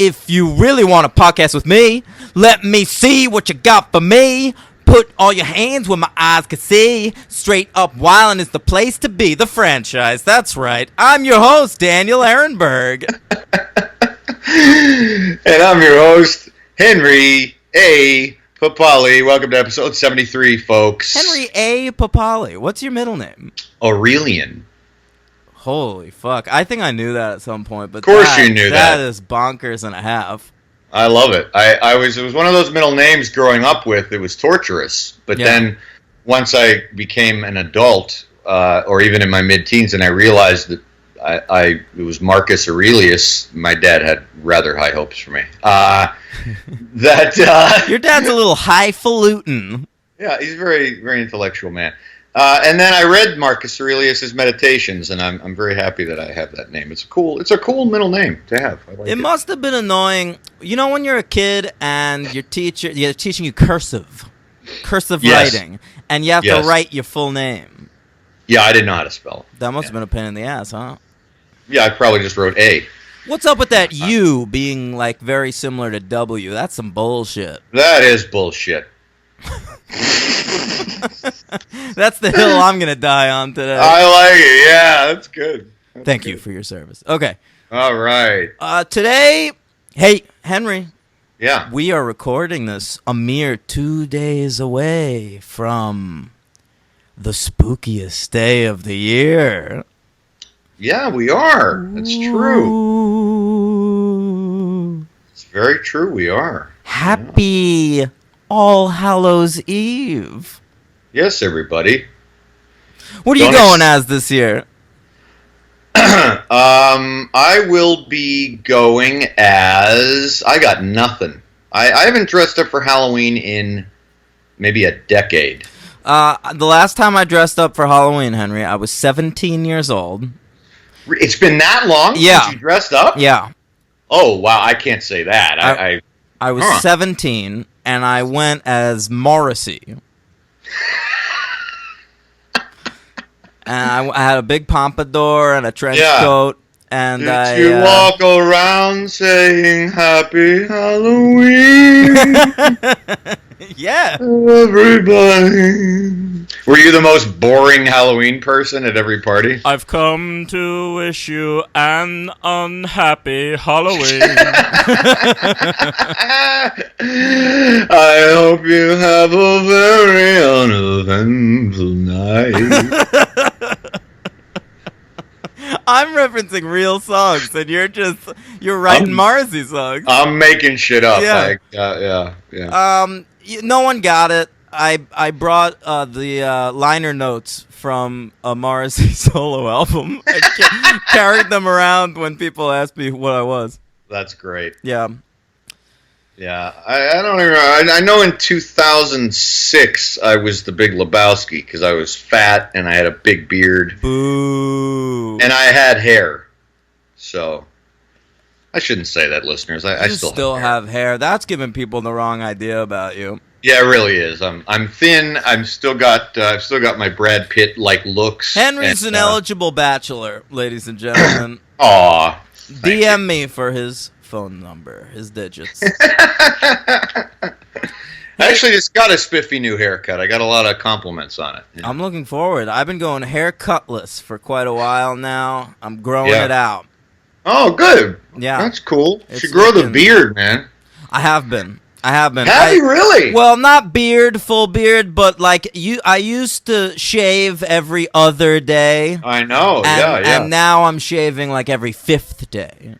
If you really want to podcast with me, let me see what you got for me. Put all your hands where my eyes can see. Straight Up Wildin' is the place to be. The franchise. That's right. I'm your host, Daniel Ehrenberg. And I'm your host, Henry A. Papali. Welcome to episode 73, folks. Henry A. Papali. What's your middle name? Aurelian. Holy fuck. I think I knew that at some point, but of course you knew that. That is bonkers and a half. I love it. It was one of those middle names growing up with. It was torturous. But then once I became an adult, or even in my mid-teens, and I realized that it was Marcus Aurelius, my dad had rather high hopes for me. Your dad's a little highfalutin. Yeah, he's a very, very intellectual man. And then I read Marcus Aurelius's Meditations, and I'm very happy that I have that name. It's a cool middle name to have. I like it. Must have been annoying. You know, when you're a kid and your teacher, they're teaching you cursive writing, and you have to write your full name. Yeah, I didn't know how to spell. That must have been a pain in the ass, huh? Yeah, I probably just wrote A. What's up with that U being like very similar to W? That's some bullshit. That is bullshit. That's the hill I'm gonna die on today. I like it. Yeah, that's good. Thank you for your service. Okay. All right. Today, hey Henry. Yeah. We are recording this a mere 2 days away from the spookiest day of the year. Yeah, we are. That's true. It's very true. We are. Happy All Hallows Eve. Yes, everybody. What are you going as this year? I will be going as... I got nothing. I haven't dressed up for Halloween in maybe a decade. The last time I dressed up for Halloween, Henry, I was 17 years old. It's been that long since you dressed up? Yeah. Oh, wow. I can't say that. I was 17, and I went as Morrissey. And I had a big pompadour and a trench coat. And Did you walk around saying Happy Halloween? Yeah. Everybody. Were you the most boring Halloween person at every party? I've come to wish you an unhappy Halloween. I hope you have a very uneventful night. I'm referencing real songs, and you're writing Morrissey songs. I'm making shit up. Yeah. Yeah. No one got it. I brought the liner notes from a Morrissey solo album. I carried them around when people asked me what I was. That's great. Yeah. Yeah, I don't even know. I know in 2006 I was the Big Lebowski because I was fat and I had a big beard. Boo. And I had hair. So, I shouldn't say that, listeners. I still have hair. That's giving people the wrong idea about you. Yeah, it really is. I'm thin. I've still got my Brad Pitt like looks. Henry's an eligible bachelor, ladies and gentlemen. Aw. DM me for his phone number, his digits. I actually just got a spiffy new haircut. I got a lot of compliments on it. Yeah. I'm looking forward. I've been going haircutless for quite a while now. I'm growing it out. Oh, good. Yeah. That's cool. You should grow the beard, man. I have been. Have you really? Well, not full beard, but like I used to shave every other day. I know, and now I'm shaving like every 5th day.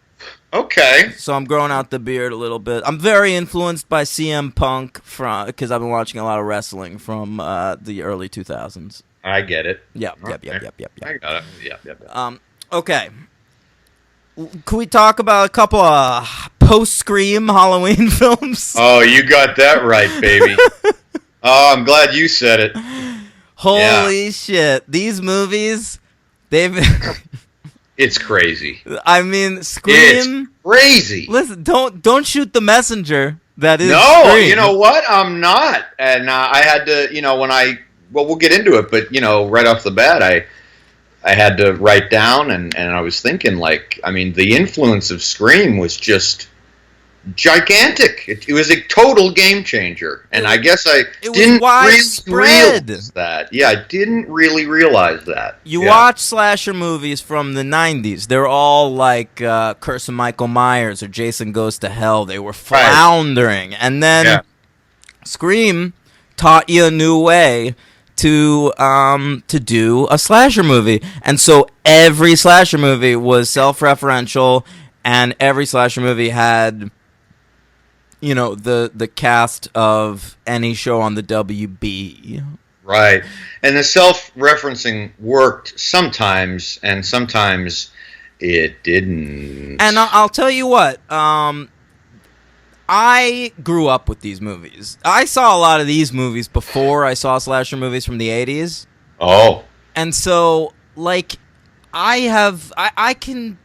Okay. So I'm growing out the beard a little bit. I'm very influenced by CM Punk because I've been watching a lot of wrestling from the early 2000s. I get it. Yep. I got it. Yep. Okay. Can we talk about a couple of post-Scream Halloween films? Oh, you got that right, baby. Oh, I'm glad you said it. Holy shit. These movies, they've... It's crazy. I mean, Scream... It's crazy. Listen, don't shoot the messenger that is Scream. You know what? I'm not. And I had to, well, we'll get into it, but, right off the bat, I had to write down, and I was thinking, the influence of Scream was just gigantic. It was a total game changer, and I guess I It was didn't really widespread. realize that. Yeah, I didn't really realize that. You Yeah. watch slasher movies from the 90s. They're all like Curse of Michael Myers or Jason Goes to Hell. They were floundering. And then Scream taught you a new way to do a slasher movie. And so every slasher movie was self-referential, and every slasher movie had, you know, the cast of any show on the WB. Right. And the self-referencing worked sometimes, and sometimes it didn't. And I'll tell you what, I grew up with these movies. I saw a lot of these movies before I saw slasher movies from the 80s. Oh. And so, like, I can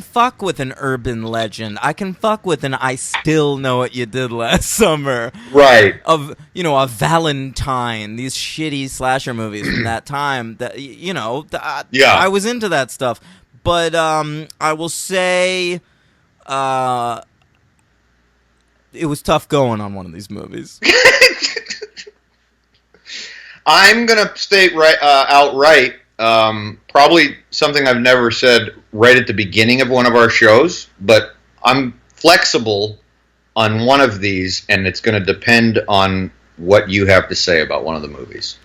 fuck with an urban legend. I can fuck with an I Still Know What You Did Last Summer. Right. Of, you know, a Valentine, these shitty slasher movies from that time. That, you know, I was into that stuff. But I will say it was tough going on one of these movies. I'm going to state outright, probably something I've never said right at the beginning of one of our shows, but I'm flexible on one of these, and it's going to depend on what you have to say about one of the movies.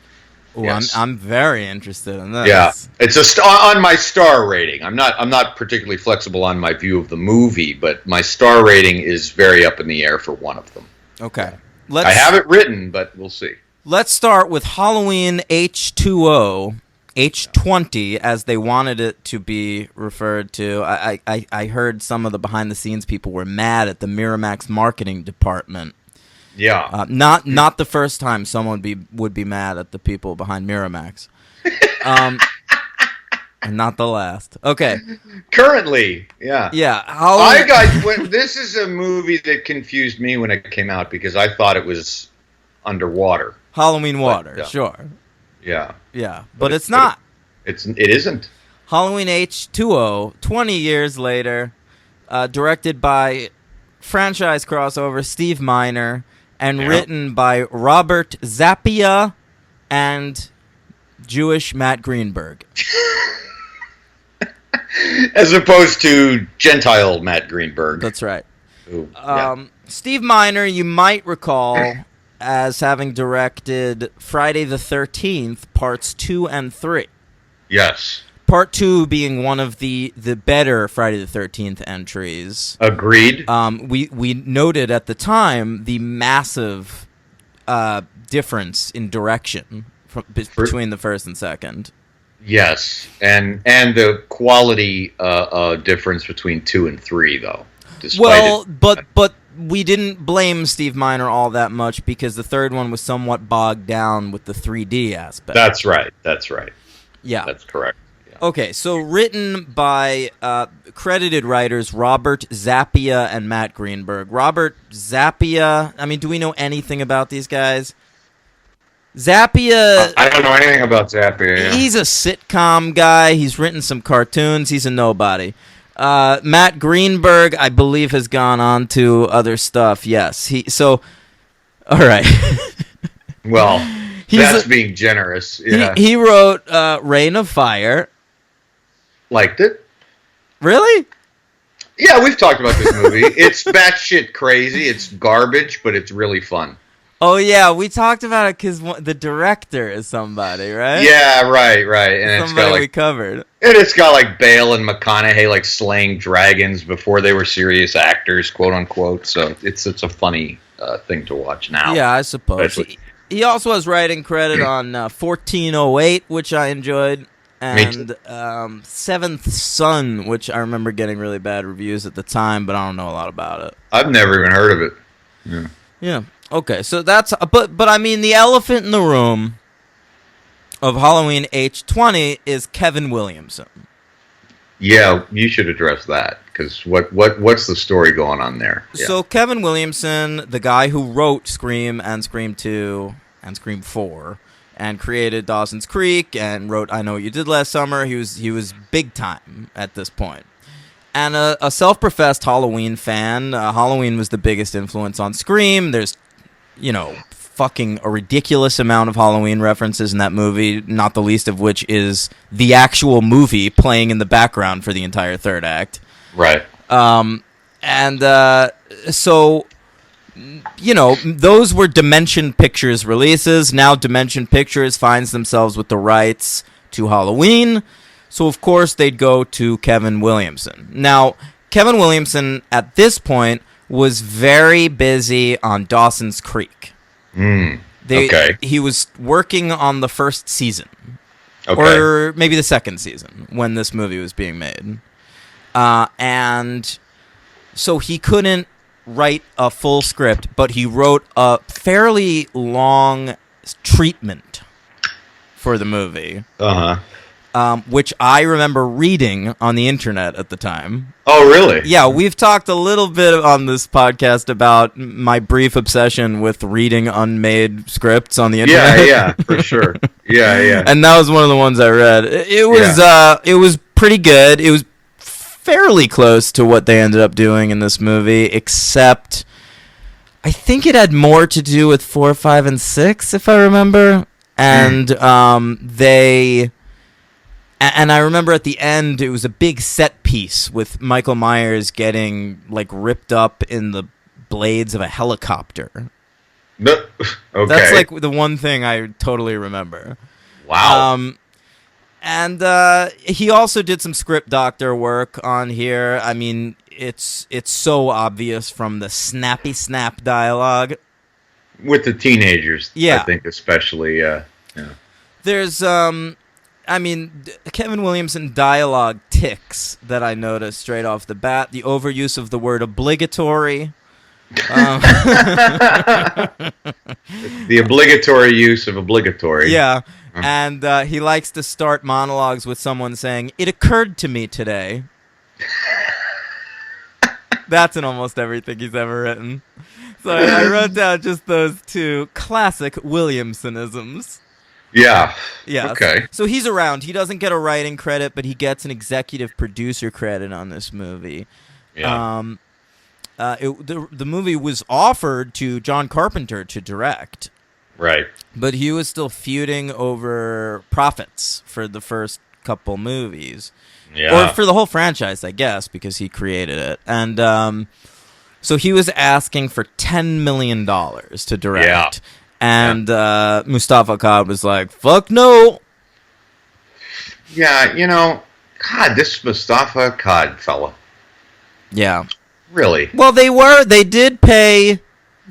Ooh, yes. I'm very interested in this. Yeah, it's on my star rating. I'm not particularly flexible on my view of the movie, but my star rating is very up in the air for one of them. Okay, I have it written, but we'll see. Let's start with Halloween H20, H20, as they wanted it to be referred to. I heard some of the behind the scenes people were mad at the Miramax marketing department. Yeah. Not the first time someone would be mad at the people behind Miramax. And not the last. Okay. Currently, yeah. Yeah. This is a movie that confused me when it came out because I thought it was underwater. Halloween Water, sure. Yeah. Yeah, but it's not. It isn't. Halloween H20, 20 years later, directed by franchise crossover Steve Miner, and written by Robert Zappia and Jewish Matt Greenberg. As opposed to Gentile Matt Greenberg. That's right. Ooh, Steve Miner, you might recall as having directed Friday the 13th, parts 2 and 3. Yes. Part 2 being one of the better Friday the 13th entries. Agreed. We noted at the time the massive difference in direction between the first and second. Yes, and the quality difference between 2 and 3, though. But we didn't blame Steve Miner all that much because the third one was somewhat bogged down with the 3D aspect. That's right. Yeah. That's correct. Yeah. Okay, so written by credited writers Robert Zappia and Matt Greenberg. Robert Zappia, I mean, do we know anything about these guys? Zappia... I don't know anything about Zappia. Yeah. He's a sitcom guy. He's written some cartoons. He's a nobody. Matt Greenberg, I believe, has gone on to other stuff. Yes. All right. Well, that's being generous. Yeah. He wrote Reign of Fire. Liked it. Really? Yeah, we've talked about this movie. It's batshit crazy. It's garbage, but it's really fun. Oh, yeah, we talked about it because the director is somebody, right? Yeah, right. And somebody we covered. And it's got, like, Bale and McConaughey, like, slaying dragons before they were serious actors, quote-unquote. So it's a funny thing to watch now. Yeah, I suppose. He also has writing credit on 1408, which I enjoyed, and Seventh Son, which I remember getting really bad reviews at the time, but I don't know a lot about it. I've never even heard of it. Yeah. Okay, so that's but I mean the elephant in the room of Halloween H20 is Kevin Williamson. Yeah, you should address that because what's the story going on there? Yeah. So Kevin Williamson, the guy who wrote Scream and Scream 2 and Scream 4 and created Dawson's Creek and wrote I Know What You Did Last Summer, he was big time at this point. And a self-professed Halloween fan. Halloween was the biggest influence on Scream. There's, fucking a ridiculous amount of Halloween references in that movie, not the least of which is the actual movie playing in the background for the entire third act. Right. So, those were Dimension Pictures releases. Now Dimension Pictures finds themselves with the rights to Halloween. So, of course, they'd go to Kevin Williamson. Now, Kevin Williamson, at this point, was very busy on Dawson's Creek. Okay. He was working on the first season. Okay. Or maybe the second season, when this movie was being made. And so he couldn't write a full script, but he wrote a fairly long treatment for the movie. Which I remember reading on the internet at the time. Oh, really? Yeah, we've talked a little bit on this podcast about my brief obsession with reading unmade scripts on the internet. Yeah, for sure. Yeah. And that was one of the ones I read. It was pretty good. It was fairly close to what they ended up doing in this movie, except I think it had more to do with 4, 5, and 6, if I remember. And And I remember at the end, it was a big set piece with Michael Myers getting, ripped up in the blades of a helicopter. Okay. That's, the one thing I totally remember. Wow. And he also did some script doctor work on here. I mean, it's so obvious from the snappy snap dialogue. With the teenagers, yeah. I think especially, yeah. There's, Kevin Williamson dialogue ticks that I noticed straight off the bat. The overuse of the word obligatory. The obligatory use of obligatory. Yeah, and he likes to start monologues with someone saying, "It occurred to me today." That's in almost everything he's ever written. So I wrote down just those two classic Williamsonisms. Yeah. Yeah. Okay. So he's around. He doesn't get a writing credit, but he gets an executive producer credit on this movie. Yeah. The movie was offered to John Carpenter to direct. Right. But he was still feuding over profits for the first couple movies. Yeah. Or for the whole franchise, I guess, because he created it. And so he was asking for $10 million to direct. Yeah. And Mustafa Akkad was like, fuck no. Yeah, God, this Mustafa Akkad fella. Yeah. Really? Well, they did pay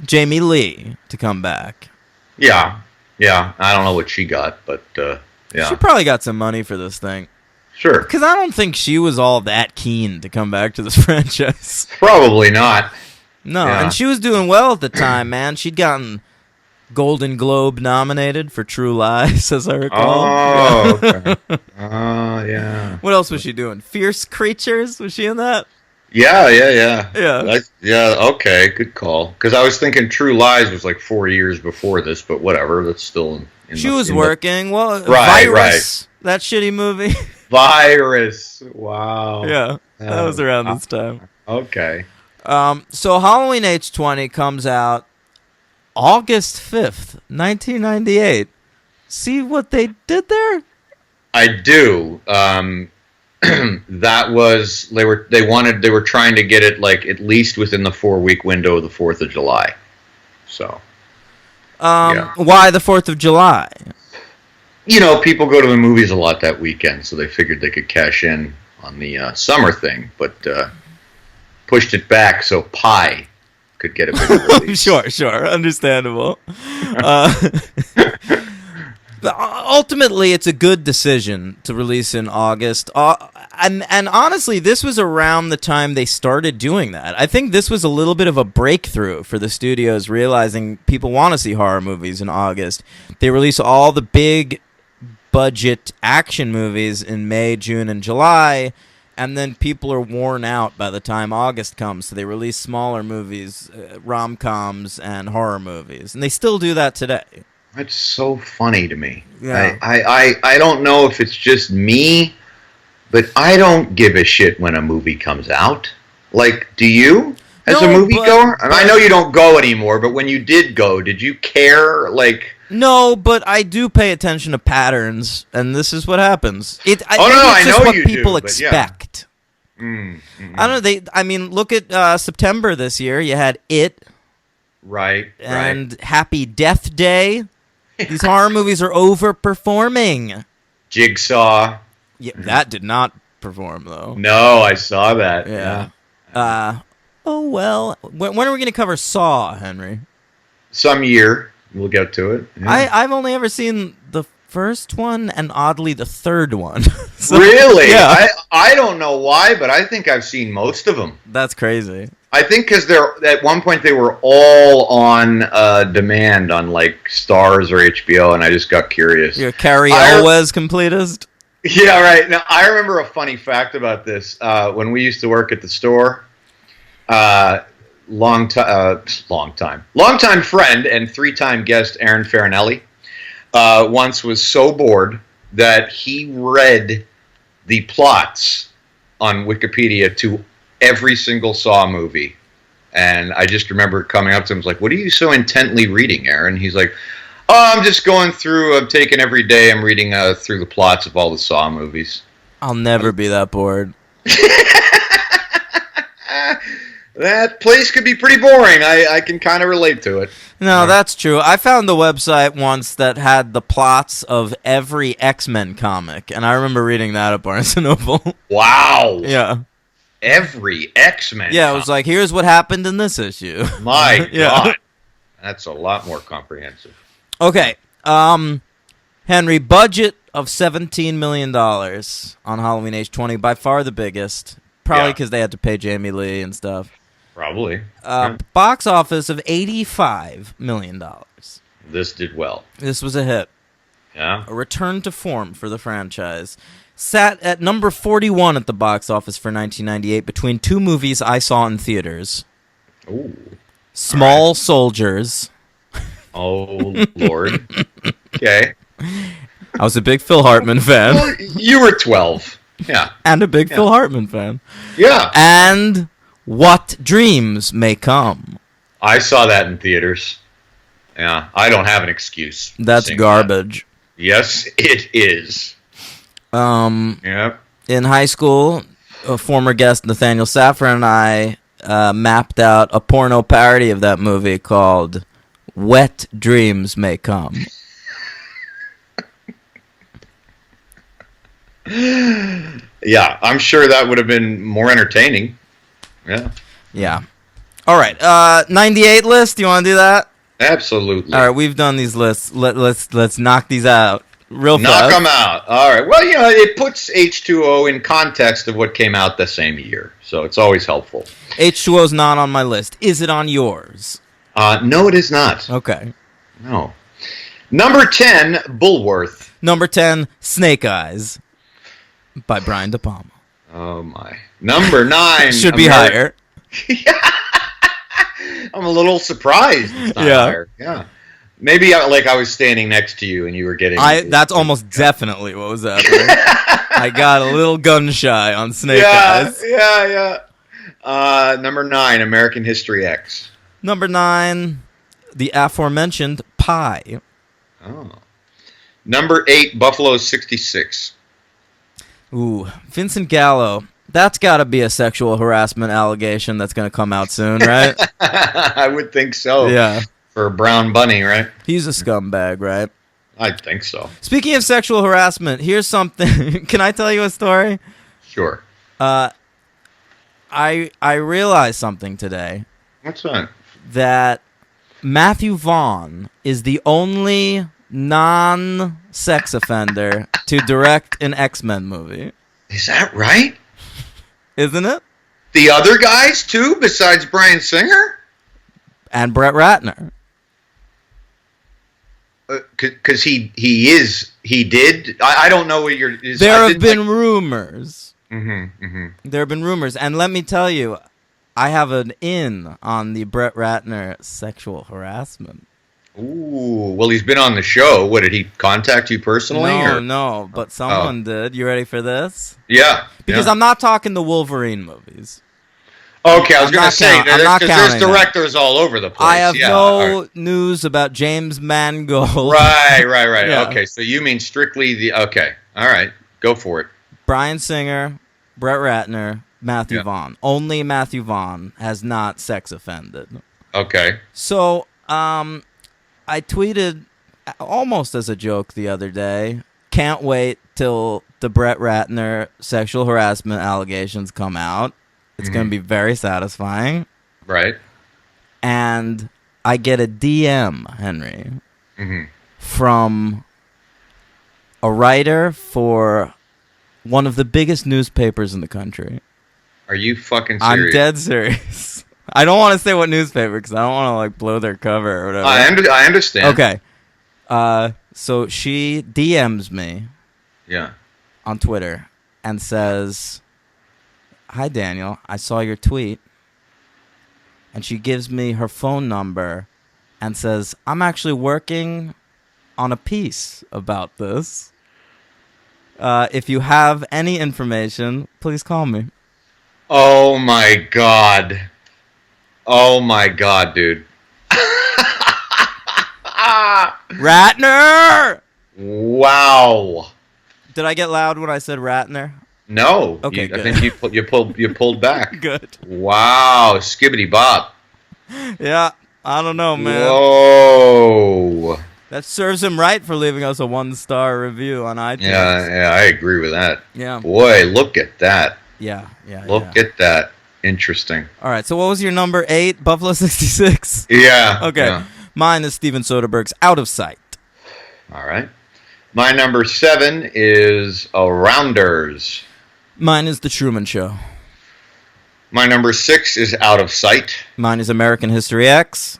Jamie Lee to come back. Yeah. I don't know what she got, but yeah. She probably got some money for this thing. Sure. Because I don't think she was all that keen to come back to this franchise. Probably not. No, Yeah. and she was doing well at the time, man. She'd gotten Golden Globe nominated for True Lies, as I recall. Oh, okay. Oh, yeah. What else was she doing? Fierce Creatures? Was she in that? Yeah. Yeah. Okay, good call. Because I was thinking True Lies was 4 years before this, but whatever. That's still in She was working. Well, Right, Virus, that shitty movie. Virus. Wow. Yeah, that was around this time. Okay. So Halloween H20 comes out August 5th, 1998. See what they did there? I do. That was they were trying to get it at least within the 4-week window of the 4th of July. So yeah. Why the 4th of July? People go to the movies a lot that weekend, so they figured they could cash in on the summer thing, but pushed it back so Pi could get a bigger release. Sure, understandable. Ultimately, it's a good decision to release in August. And honestly, this was around the time they started doing that. I think this was a little bit of a breakthrough for the studios, realizing people want to see horror movies in August. They release all the big budget action movies in May, June, and July, and then people are worn out by the time August comes, so they release smaller movies, rom-coms, and horror movies. And they still do that today. That's so funny to me. Yeah. I don't know if it's just me, but I don't give a shit when a movie comes out. Like, do you? As a moviegoer? I know you don't go anymore, but when you did go, did you care? Like, no, but I do pay attention to patterns, and this is what happens. I know what you people do, expect. Yeah. Mm-hmm. I don't know. I mean, look at September this year. You had It, right, and Happy Death Day. These horror movies are overperforming. Jigsaw. Yeah, that did not perform though. No, I saw that. Yeah. Oh well. When are we going to cover Saw, Henry? Some year we'll get to it. Yeah. I've only ever seen the first one and oddly the third one. So, really? Yeah. I don't know why, but I think I've seen most of them. That's crazy. I think because they're at one point they were all on demand on like Stars or HBO, and I just got curious. You're a Carrie Elwes completist? Yeah, right. Now I remember a funny fact about this. When we used to work at the store, longtime friend and 3-time guest Aaron Farinelli once was so bored that he read the plots on Wikipedia to every single Saw movie. And I just remember coming up to him, was like, "What are you so intently reading, Aaron?" He's like, "Oh, I'm just going through, I'm taking every day, I'm reading through the plots of all the Saw movies." I'll never be that bored. That place could be pretty boring. I can kind of relate to it. No, that's true. I found the website once that had the plots of every X-Men comic, and I remember reading that at Barnes & Noble. Wow. Yeah. Every X-Men Yeah, it was like, here's what happened in this issue. My Yeah. God. That's a lot more comprehensive. Okay. Henry, budget of $17 million on Halloween H20, by far the biggest. Probably because they had to pay Jamie Lee and stuff. Probably. Box office of $85 million. This did well. This was a hit. Yeah. A return to form for the franchise. Sat at number 41 at the box office for 1998 between two movies I saw in theaters. Ooh. Small Soldiers. Oh, Lord. Okay. I was a big Phil Hartman fan. Well, you were 12. Yeah. And a big Phil Hartman fan. Yeah. And What Dreams May Come. I saw that in theaters. Yeah. I don't have an excuse. That's garbage. That. Yes, it is. Yep. In high school, a former guest Nathaniel Safran and I mapped out a porno parody of that movie called Wet Dreams May Come. Yeah, I'm sure that would have been more entertaining. Yeah. Yeah. All right. 98 list. You want to do that? Absolutely. All right. We've done these lists. Let's knock these out real fast. Knock them out. All right. Well, it puts H2O in context of what came out the same year, so it's always helpful. H2O's not on my list. Is it on yours? No, it is not. Okay. No. Number 10, Bullworth. Number 10, Snake Eyes by Brian De Palma. Oh, my. Number 9. Should be higher. I'm a little surprised. It's not higher. Yeah. Maybe I was standing next to you and you were getting... That's almost definitely what was happening. I got a little gun shy on Snake Eyes. Yeah. Number 9, American History X. Number 9, the aforementioned Pi. Oh. Number 8, Buffalo 66. Ooh, Vincent Gallo. That's got to be a sexual harassment allegation that's going to come out soon, right? I would think so. Yeah. For Brown Bunny, right? He's a scumbag, right? I think so. Speaking of sexual harassment, here's something. Can I tell you a story? Sure. I realized something today. What's that? That Matthew Vaughn is the only non-sex offender to direct an X-Men movie. Is that right? Isn't it? The other guys, too, besides Bryan Singer? And Brett Ratner. Because he did? I don't know what you're... There have been rumors. Mm-hmm. There have been rumors. And let me tell you, I have an in on the Brett Ratner sexual harassment. Ooh, well, he's been on the show. What, did he contact you personally? No, but someone did. You ready for this? Yeah. Because I'm not talking the Wolverine movies. Okay, I was going to say, because there's directors all over the place. I have no news about James Mangold. Right. Yeah. Okay, so you mean strictly the... Okay, all right, go for it. Bryan Singer, Brett Ratner, Matthew Vaughn. Only Matthew Vaughn has not sex offended. Okay. So, I tweeted almost as a joke the other day, can't wait till the Brett Ratner sexual harassment allegations come out. It's going to be very satisfying. Right. And I get a DM, Henry, from a writer for one of the biggest newspapers in the country. Are you fucking serious? I'm dead serious. I don't want to say what newspaper because I don't want to like blow their cover or whatever. I understand. Okay. So she DMs me. Yeah. On Twitter and says, "Hi Daniel, I saw your tweet." And she gives me her phone number and says, "I'm actually working on a piece about this. If you have any information, please call me." Oh my god. Oh my god, dude. Ratner! Wow. Did I get loud when I said Ratner? No. Okay, I think you pulled back. Good. Wow, skibbity bop. Yeah, I don't know, man. Whoa. That serves him right for leaving us a 1-star review on iTunes. Yeah, I agree with that. Yeah. Boy, look at that. Yeah. Look at that. Interesting. All right, so what was your number 8? Buffalo 66? Yeah. Okay. Yeah. Mine is Steven Soderbergh's Out of Sight. All right. My number 7 is Rounders. Mine is The Truman Show. My number 6 is Out of Sight. Mine is American History X.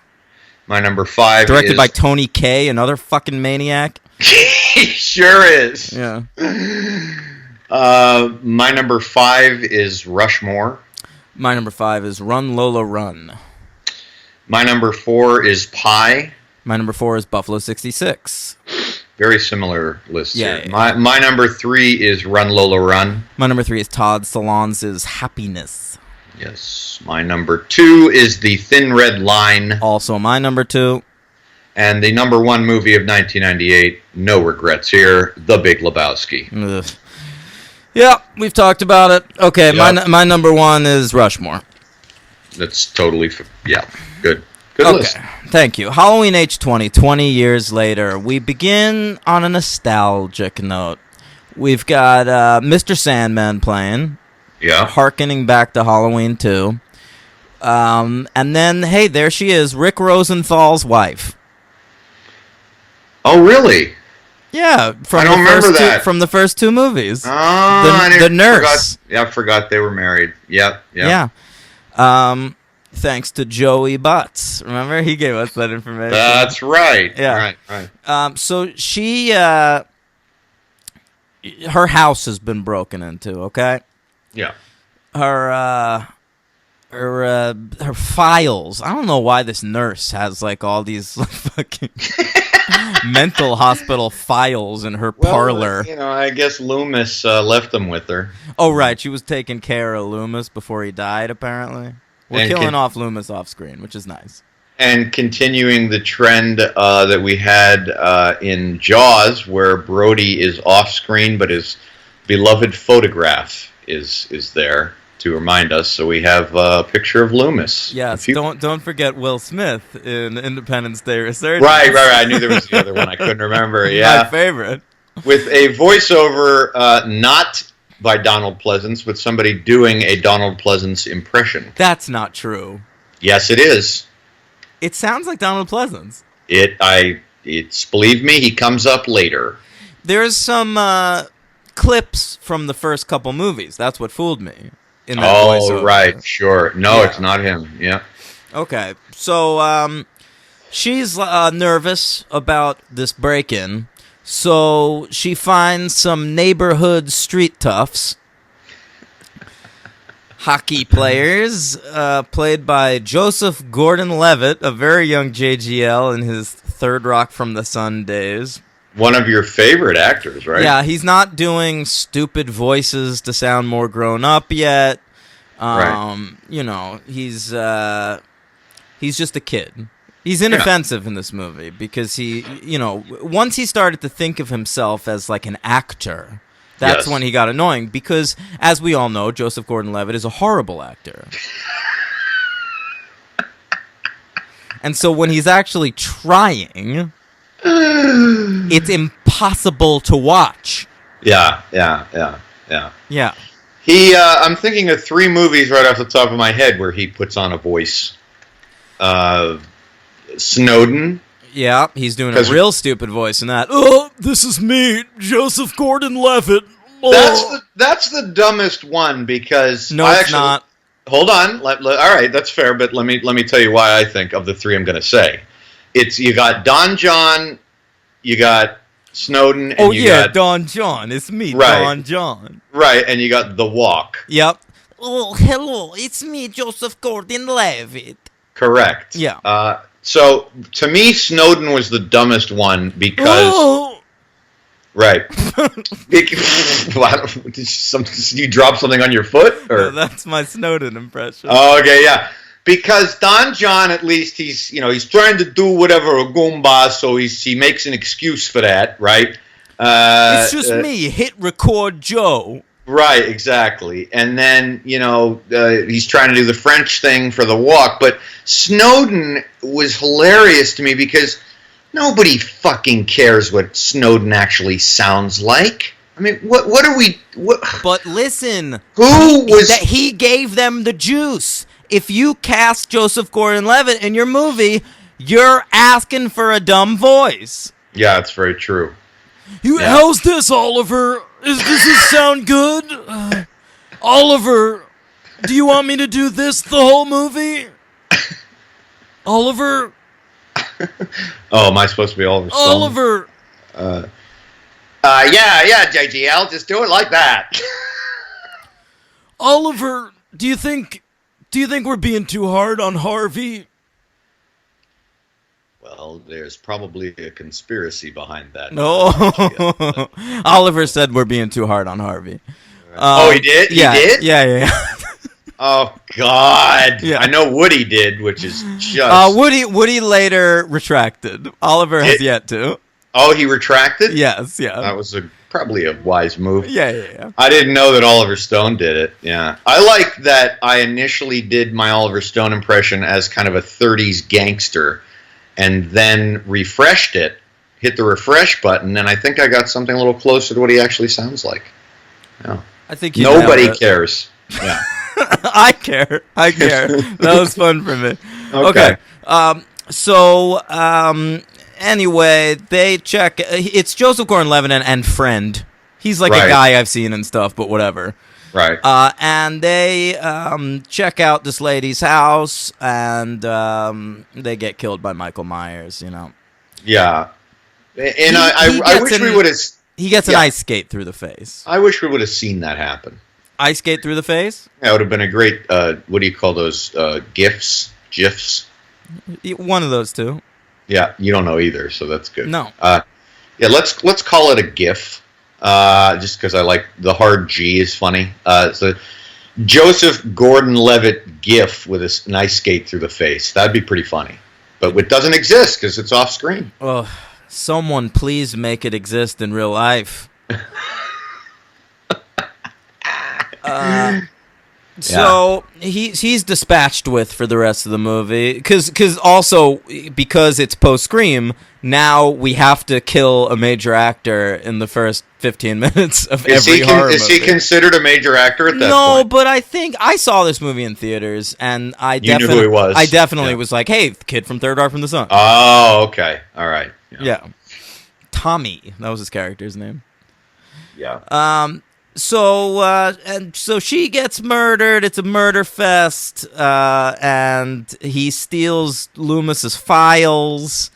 My number 5 directed by Tony Kaye, another fucking maniac. He sure is. Yeah. My number 5 is Rushmore. My number 5 is Run Lola Run. My number 4 is Pi. My number 4 is Buffalo 66. Very similar lists here. Yeah. My number 3 is Run Lola Run. My number 3 is Todd Solondz's Happiness. Yes. My number 2 is The Thin Red Line. Also my number 2. And the number 1 movie of 1998, no regrets here, The Big Lebowski. Ugh. Yeah, we've talked about it. Okay, Yep. my number 1 is Rushmore. That's totally, good. Good list. Thank you. Halloween H20, 20 years later. We begin on a nostalgic note. We've got Mr. Sandman playing. Yeah. Harkening back to Halloween 2. And then, hey, there she is, Rick Rosenthal's wife. Oh, really? Yeah, I don't remember that. From the first 2 movies. Oh, the nurse. I forgot they were married. Yep. Yeah. Thanks to Joey Butts. Remember? He gave us that information. That's right. Yeah. Right. So she, her house has been broken into, okay? Yeah. Her files. I don't know why this nurse has like all these fucking mental hospital files in her parlor. I guess Loomis left them with her. Oh, right. She was taking care of Loomis before he died, apparently. We're killing off Loomis off screen, which is nice. And continuing the trend that we had in Jaws, where Brody is off screen, but his beloved photograph is there to remind us. So we have a picture of Loomis. Yes, don't forget Will Smith in Independence Day Resurgence. Right. I knew there was the other one I couldn't remember. Yeah, my favorite. With a voiceover not by Donald Pleasance, but somebody doing a Donald Pleasance impression. That's not true. Yes, it is. It sounds like Donald Pleasance. It's believe me, he comes up later. There's some clips from the first couple movies. That's what fooled me. In that voiceover. Right, sure. No, It's not him. Yeah. Okay, so she's nervous about this break-in. So she finds some neighborhood street toughs, hockey players, played by Joseph Gordon-Levitt, a very young JGL in his Third Rock from the Sun days. One of your favorite actors, right? Yeah, he's not doing stupid voices to sound more grown up yet. Right. You know, he's just a kid. He's inoffensive in this movie because he, you know, once he started to think of himself as like an actor, that's when he got annoying because, as we all know, Joseph Gordon-Levitt is a horrible actor. And so when he's actually trying, it's impossible to watch. Yeah. I'm thinking of 3 movies right off the top of my head where he puts on a voice. Snowden. Yeah, he's doing a real stupid voice in that. Oh, this is me, Joseph Gordon-Levitt. Oh. That's the dumbest one because it's not. Hold on. All right, that's fair, but let me tell you why I think of the 3 I'm going to say. It's you got Don John, you got Snowden, and you got Don John. It's me, right. Don John. Right, and you got The Walk. Yep. Oh, hello, it's me, Joseph Gordon-Levitt. Correct. Yeah. So to me, Snowden was the dumbest one because. Right. Did you drop something on your foot? Or? No, that's my Snowden impression. Oh, okay, yeah. Because Don John, at least he's trying to do whatever a Goomba, so he makes an excuse for that, right? It's just me, hit record Joe. Right, exactly. And then, he's trying to do the French thing for The Walk, but Snowden was hilarious to me because nobody fucking cares what Snowden actually sounds like. I mean, what are we... What? But listen, he gave them the juice. If you cast Joseph Gordon-Levitt in your movie, you're asking for a dumb voice. Yeah, it's very true. How's this, Oliver? Does this sound good? Oliver, do you want me to do this the whole movie? Oliver? Oh, am I supposed to be Oliver Stone? Oliver! Yeah, JGL, just do it like that. Oliver, do you think we're being too hard on Harvey? Well, there's probably a conspiracy behind that. No. Oliver said we're being too hard on Harvey. He did? Yeah, he did? Yeah. Oh, God. Yeah. I know Woody did, which is just... Woody later retracted. Oliver has yet to. Oh, he retracted? Yes, yeah. That was probably a wise move. Yeah. I didn't know that Oliver Stone did it. Yeah. I like that I initially did my Oliver Stone impression as kind of a 30s gangster and then refreshed it, hit the refresh button, and I think I got something a little closer to what he actually sounds like. Yeah. I think nobody cares. Yeah. I care. That was fun for me. Okay. Anyway, they check. It's Joseph Gordon-Levitt and friend. He's like a guy I've seen and stuff, but whatever. Right. And they check out this lady's house, and they get killed by Michael Myers. Yeah. And I wish we would have. He gets an ice skate through the face. I wish we would have seen that happen. Ice skate through the face? Yeah, it would have been a great, what do you call those, GIFs? One of those two. Yeah, you don't know either, so that's good. No. Let's call it a GIF, just because I like, the hard G is funny. It's a Joseph Gordon-Levitt GIF with an ice skate through the face. That'd be pretty funny. But it doesn't exist, because it's off screen. Oh, someone please make it exist in real life. So he's dispatched with for the rest of the movie because it's post Scream. Now we have to kill a major actor in the first 15 minutes of every horror movie. Is he considered a major actor at that point? No, but I think I saw this movie in theaters, and You knew who he was. I definitely was like, "Hey, the kid from Third Rock from the Sun." Oh, okay, all right. Yeah, Tommy. That was his character's name. Yeah. So she gets murdered. It's a murder fest, and he steals Loomis's files,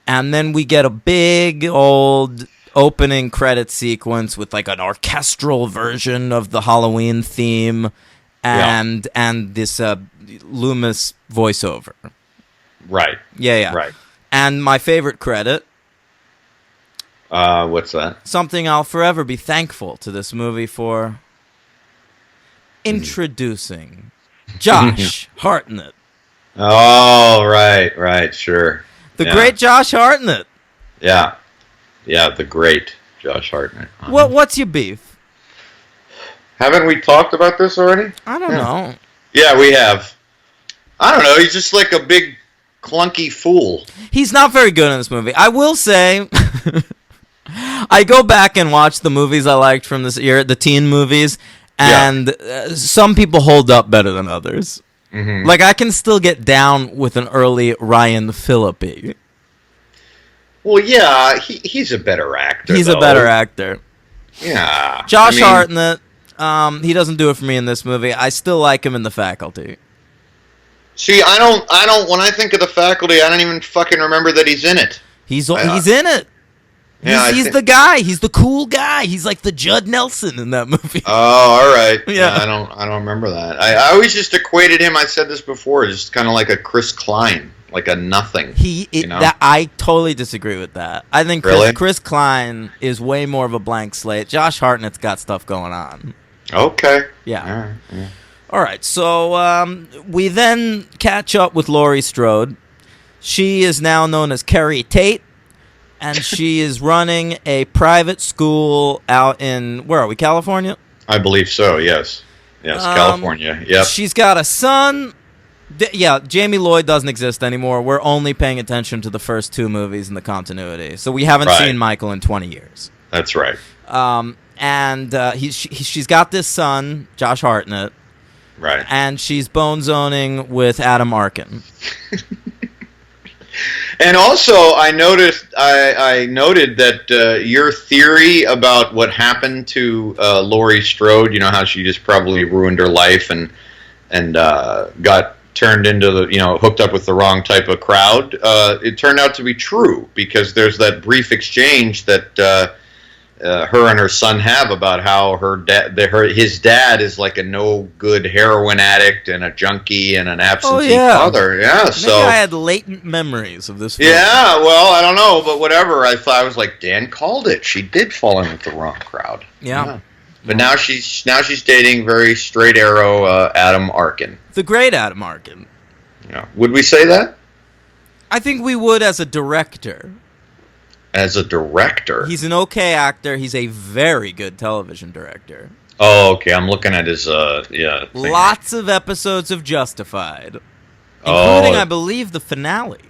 and then we get a big old opening credit sequence with like an orchestral version of the Halloween theme, and this Loomis voiceover. Right. Yeah. Right. And my favorite credit, What's that? something I'll forever be thankful to this movie for, introducing Josh Hartnett. Oh, right, sure. The great Josh Hartnett. Yeah, the great Josh Hartnett. What's your beef? Haven't we talked about this already? I don't know. Yeah, we have. I don't know. He's just like a big clunky fool. He's not very good in this movie. I will say, I go back and watch the movies I liked from this year, the teen movies, and some people hold up better than others. Mm-hmm. Like, I can still get down with an early Ryan Phillippe. Well, yeah, he's a better actor. He's a better actor. Yeah. Josh Hartnett, he doesn't do it for me in this movie. I still like him in The Faculty. See, I don't. When I think of The Faculty, I don't even fucking remember that he's in it. He's in it. Yeah, he's the guy. He's the cool guy. He's like the Judd Nelson in that movie. Oh, all right. Yeah. I don't remember that. I always just equated him. I said this before. Just kind of like a Chris Klein, like a nothing. I totally disagree with that. I think Chris Klein is way more of a blank slate. Josh Hartnett's got stuff going on. Okay. Yeah. All right. Yeah. All right. So we then catch up with Laurie Strode. She is now known as Carrie Tate. And she is running a private school out in, where are we, California? I believe so, yes. Yes, California, yep. She's got a son. Jamie Lloyd doesn't exist anymore. We're only paying attention to the first two movies in the continuity. So we haven't seen Michael in 20 years. That's right. She's got this son, Josh Hartnett. Right. And she's bone zoning with Adam Arkin. And also, I noted that your theory about what happened to Laurie Strode, you know, how she just probably ruined her life and got turned into hooked up with the wrong type of crowd. It turned out to be true because there's that brief exchange that her and her son have about how his dad is like a no good heroin addict and a junkie and an absentee father. Yeah, so I had latent memories of this film. Yeah, well, I don't know, but whatever. I was like, Dan called it. She did fall in with the wrong crowd. Yeah. But now she's dating very straight arrow Adam Arkin. The great Adam Arkin. Yeah. Would we say that? I think we would as a director. As a director? He's an okay actor. He's a very good television director. Oh, okay. I'm looking at his, thing. Lots of episodes of Justified. Including, I believe, the finale.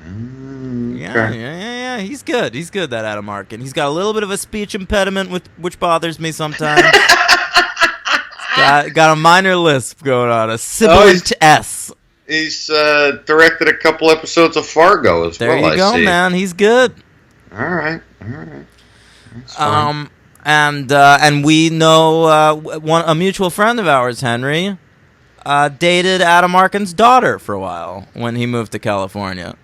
Okay. Yeah. He's good. He's good, that Adam Arkin. He's got a little bit of a speech impediment, which bothers me sometimes. got a minor lisp going on. A sibilant S. He's directed a couple episodes of Fargo as well. There you go, man. He's good. All right. And we know a mutual friend of ours, Henry, dated Adam Arkin's daughter for a while when he moved to California.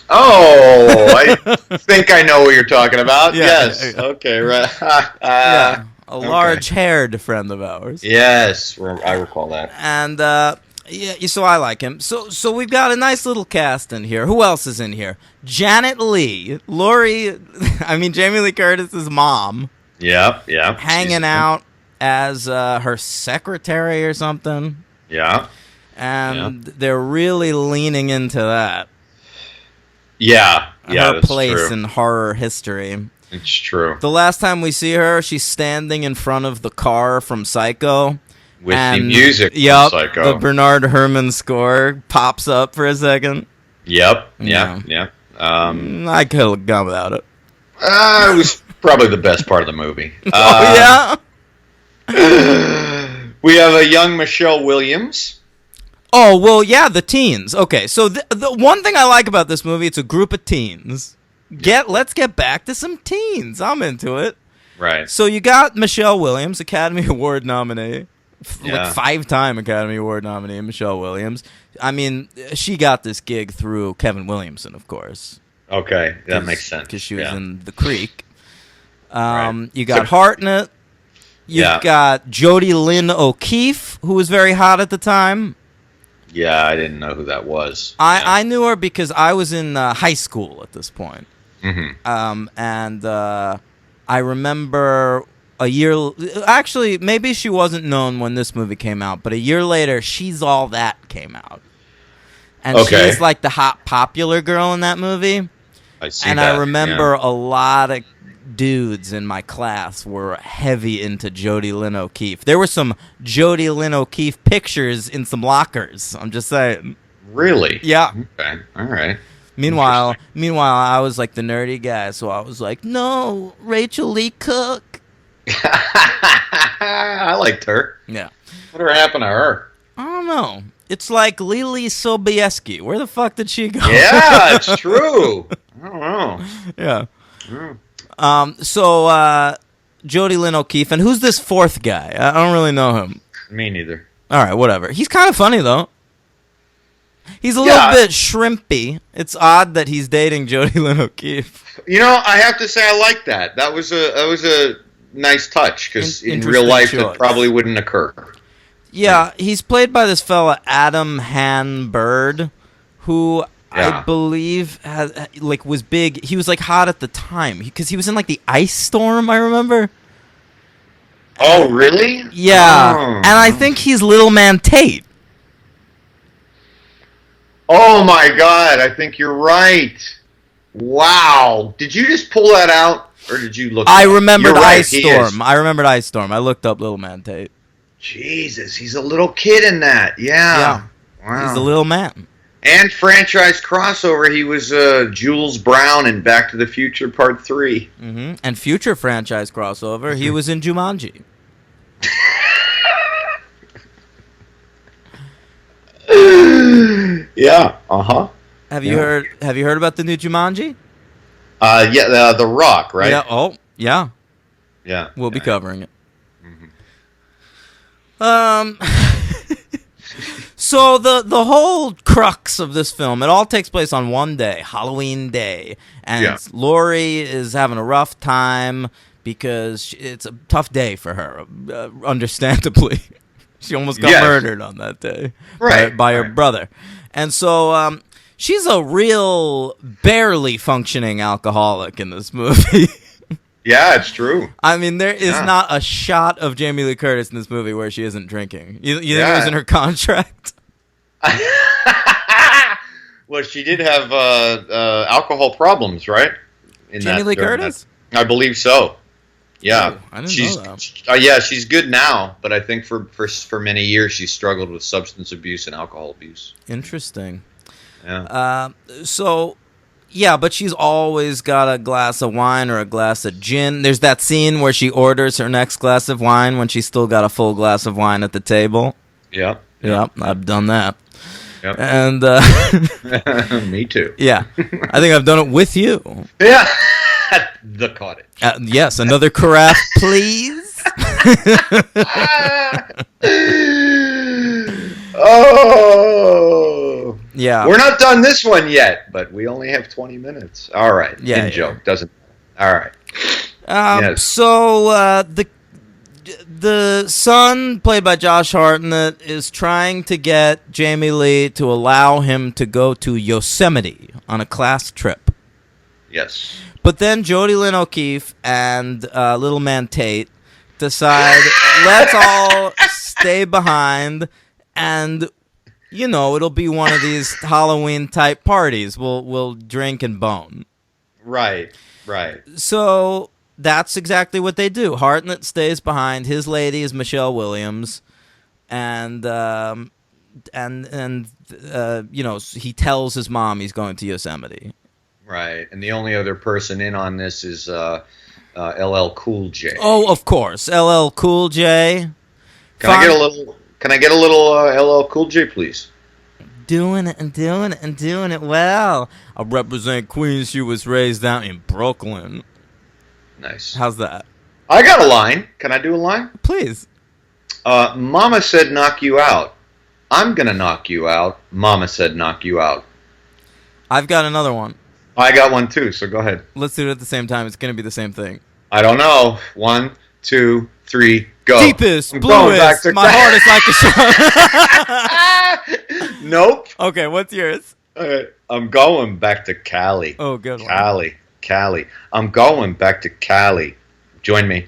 Oh, I think I know what you're talking about. Yeah, yes. yeah. Okay, right. A large-haired friend of ours. Yes, I recall that. And so I like him. So we've got a nice little cast in here. Who else is in here? Janet Leigh, Jamie Lee Curtis's mom. Yep. Hanging out as her secretary or something. Yeah. And they're really leaning into that. Yeah, her place in horror history. It's true. The last time we see her, she's standing in front of the car from Psycho. With the music from Psycho. The Bernard Herrmann score pops up for a second. Yep. I could have gone without it. It was probably the best part of the movie. We have a young Michelle Williams. Oh, well, yeah, the teens. Okay, so the one thing I like about this movie, it's a group of teens. Let's get back to some teens. I'm into it. Right. So you got Michelle Williams, Academy Award nominee. Like 5-time Academy Award nominee, Michelle Williams. I mean, she got this gig through Kevin Williamson, of course. Okay, that makes sense. Because she was in The Creek. Right. You got Hartnett. You've got Jodie Lynn O'Keefe, who was very hot at the time. Yeah, I didn't know who that was. I knew her because I was in high school at this point. Mm-hmm. And I remember a year... Actually, maybe she wasn't known when this movie came out, but a year later, She's All That came out. And Okay. she's like the hot popular girl in that movie. I see And that. I remember a lot of dudes in my class were heavy into Jodie Lynn O'Keefe. There were some Jodie Lynn O'Keefe pictures in some lockers. I'm just saying. Really? Yeah. Okay. All right. Meanwhile, I was like the nerdy guy, so I was like, no, Rachel Lee Cook. I liked her. Yeah. Whatever happened to her? I don't know. It's like Lily Sobieski. Where the fuck did she go? Yeah, it's true. I don't know. Yeah. Yeah. So Jodie Lynn O'Keefe, and who's this fourth guy? I don't really know him. Me neither. All right, whatever. He's kind of funny though. He's a little bit shrimpy. It's odd that he's dating Jodie Lynn O'Keefe. You know, I have to say I like that. That was a nice touch because in real life choice. it probably wouldn't occur. Yeah, he's played by this fella Adam Han Bird, who I believe was big. He was like hot at the time because he was in like the Ice Storm. I remember. Oh, really? Yeah, Oh. and I think he's Little Man Tate. Oh my God! I think you're right. Wow! Did you just pull that out, or did you look? I remembered right, Ice Storm. I remembered Ice Storm. I looked up Little Man Tate. Jesus, he's a little kid in that. Yeah. Wow. He's a little man. And franchise crossover, he was Jules Brown in Back to the Future Part 3. Mm-hmm. And future franchise crossover, he was in Jumanji. Yeah. Uh-huh. Have you heard about the new Jumanji? Yeah, The Rock, right? Yeah. Oh, yeah. Yeah. We'll be covering it. So the whole crux of this film, it all takes place on one day, Halloween Day, and Lori is having a rough time because it's a tough day for her, understandably. She almost got murdered on that day by her brother. And so she's a real barely functioning alcoholic in this movie. Yeah, it's true. I mean, there is not a shot of Jamie Lee Curtis in this movie where she isn't drinking. You think it was in her contract? Well, she did have alcohol problems, right? Jamie Lee Curtis? I believe so. Yeah, oh, I didn't know that. Yeah, she's good now, but I think for many years she struggled with substance abuse and alcohol abuse. Interesting. Yeah. Yeah, but she's always got a glass of wine or a glass of gin. There's that scene where she orders her next glass of wine when she's still got a full glass of wine at the table. Yep. Yep, I've done that. Yep. And me too. Yeah, I think I've done it with you. Yeah. The cottage. Yes, another carafe, please. Oh. Yeah. We're not done this one yet, but we only have 20 minutes. All right. Yeah. Joke doesn't. All right. Yes. So the son, played by Josh Hartnett, is trying to get Jamie Lee to allow him to go to Yosemite on a class trip. Yes. But then Jodie Lynn O'Keefe and Little Man Tate decide, let's all stay behind, and it'll be one of these Halloween type parties. We'll drink and bone. Right. So that's exactly what they do. Hartnett stays behind. His lady is Michelle Williams, and he tells his mom he's going to Yosemite. Right, and the only other person in on this is LL Cool J. Oh, of course, LL Cool J. Can I get a little LL Cool J, please? Doing it well. I represent Queens. She was raised out in Brooklyn. Nice. How's that? I got a line. Can I do a line? Please. Mama said knock you out. I'm gonna knock you out. Mama said knock you out. I've got another one. I got one too, so go ahead. Let's do it at the same time. It's going to be the same thing. I don't know. 1, 2, 3, go. Deepest, bluest, my heart is like a Nope. Okay, what's yours? I'm going back to Cali. Oh, good one. Cali. I'm going back to Cali. Join me.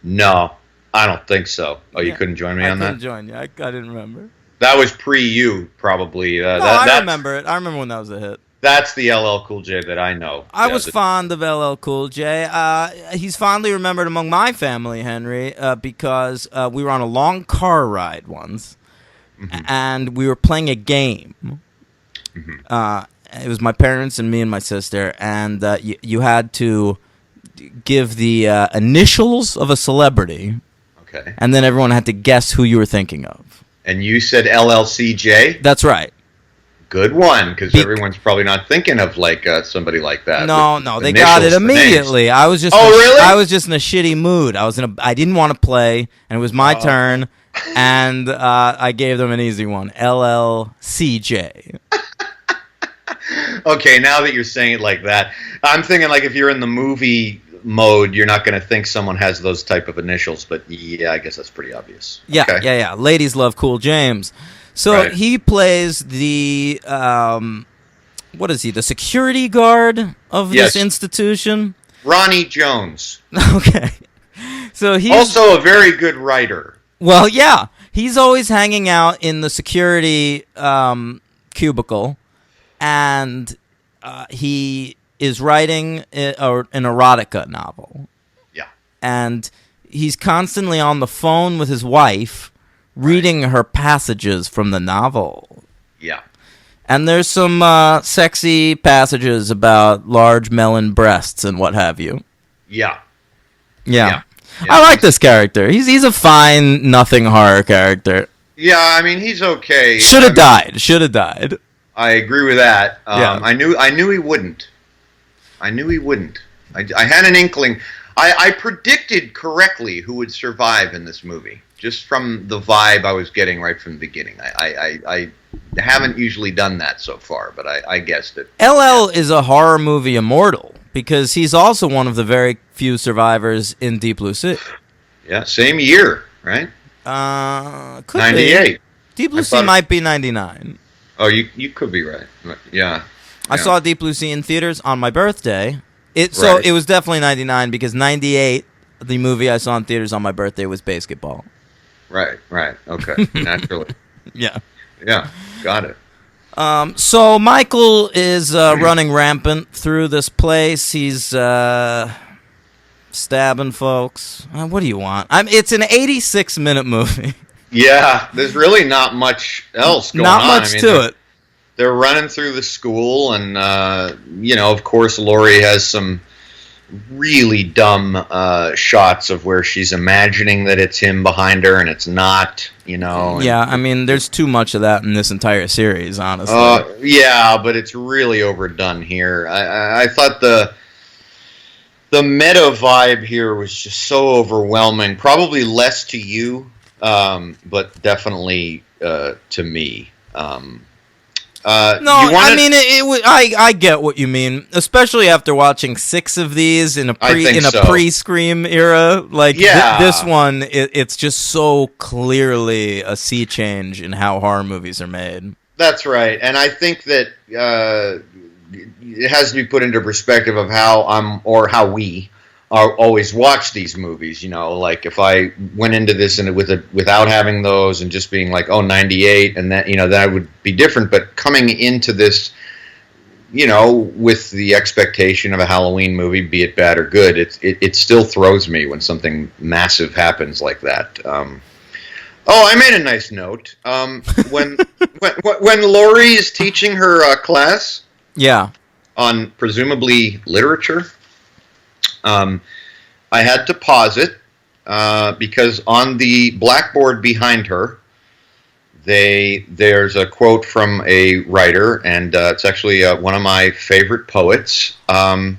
No, I don't think so. Oh, you couldn't join me on I that? couldn't join you. I didn't remember. That was pre-you, probably. No, I remember it. I remember when that was a hit. That's the LL Cool J that I know. I was fond of LL Cool J. He's fondly remembered among my family, Henry, because we were on a long car ride once, and we were playing a game. It was my parents and me and my sister, and you had to give the initials of a celebrity, Okay. and then everyone had to guess who you were thinking of. And you said LLCJ? That's right. Good one, because everyone's probably not thinking of like somebody like that. No, they got it immediately. I was just really? I was just in a shitty mood. I didn't want to play, and it was my turn, and I gave them an easy one. LLCJ. Okay, now that you're saying it like that, I'm thinking like if you're in the movie mode, you're not going to think someone has those type of initials, but yeah, I guess that's pretty obvious. Yeah, okay. yeah. Ladies love Cool James. So he plays the what is he? The security guard of this institution. Ronnie Jones. Okay. So he's also a very good writer. Well, yeah, he's always hanging out in the security cubicle, and he is writing an erotica novel. Yeah. And he's constantly on the phone with his wife, reading her passages from the novel. Yeah. And there's some sexy passages about large melon breasts and what have you. Yeah. Yeah. I like this character. He's a fine, nothing horror character. Yeah, I mean, he's okay. Should have died. I agree with that. Yeah. I knew he wouldn't. I had an inkling. I predicted correctly who would survive in this movie, just from the vibe I was getting right from the beginning. I haven't usually done that so far, but I guessed it. LL is a horror movie immortal because he's also one of the very few survivors in Deep Blue Sea. Yeah, same year, right? Could 98. Be. Deep Blue Sea might be 99. Oh, you could be right. Yeah. I saw Deep Blue Sea in theaters on my birthday. So Right. it was definitely 99 because 98, the movie I saw in theaters on my birthday was Basketball. Right. Okay, naturally. Yeah. Yeah, got it. So Michael is running rampant through this place. He's stabbing folks. What do you want? It's an 86-minute movie. Yeah, there's really not much else going on. Not much to it. They're running through the school, and of course, Laurie has some really dumb shots of where she's imagining that it's him behind her, and it's not. Yeah, I mean, there's too much of that in this entire series, honestly. Yeah, but it's really overdone here. I thought the meta vibe here was just so overwhelming. Probably less to you, but definitely to me. I get what you mean, especially after watching 6 of these in a pre-Scream era. Like this one, it's just so clearly a sea change in how horror movies are made. That's right, and I think that it has to be put into perspective of how how we always watch these movies. Like if I went into this without having those and just being like, 98, and that would be different. But coming into this, with the expectation of a Halloween movie, be it bad or good, it still throws me when something massive happens like that. I made a nice note. When Laurie is teaching her class, on presumably literature. I had to pause it because on the blackboard behind her, there's a quote from a writer, and it's actually one of my favorite poets. Rainer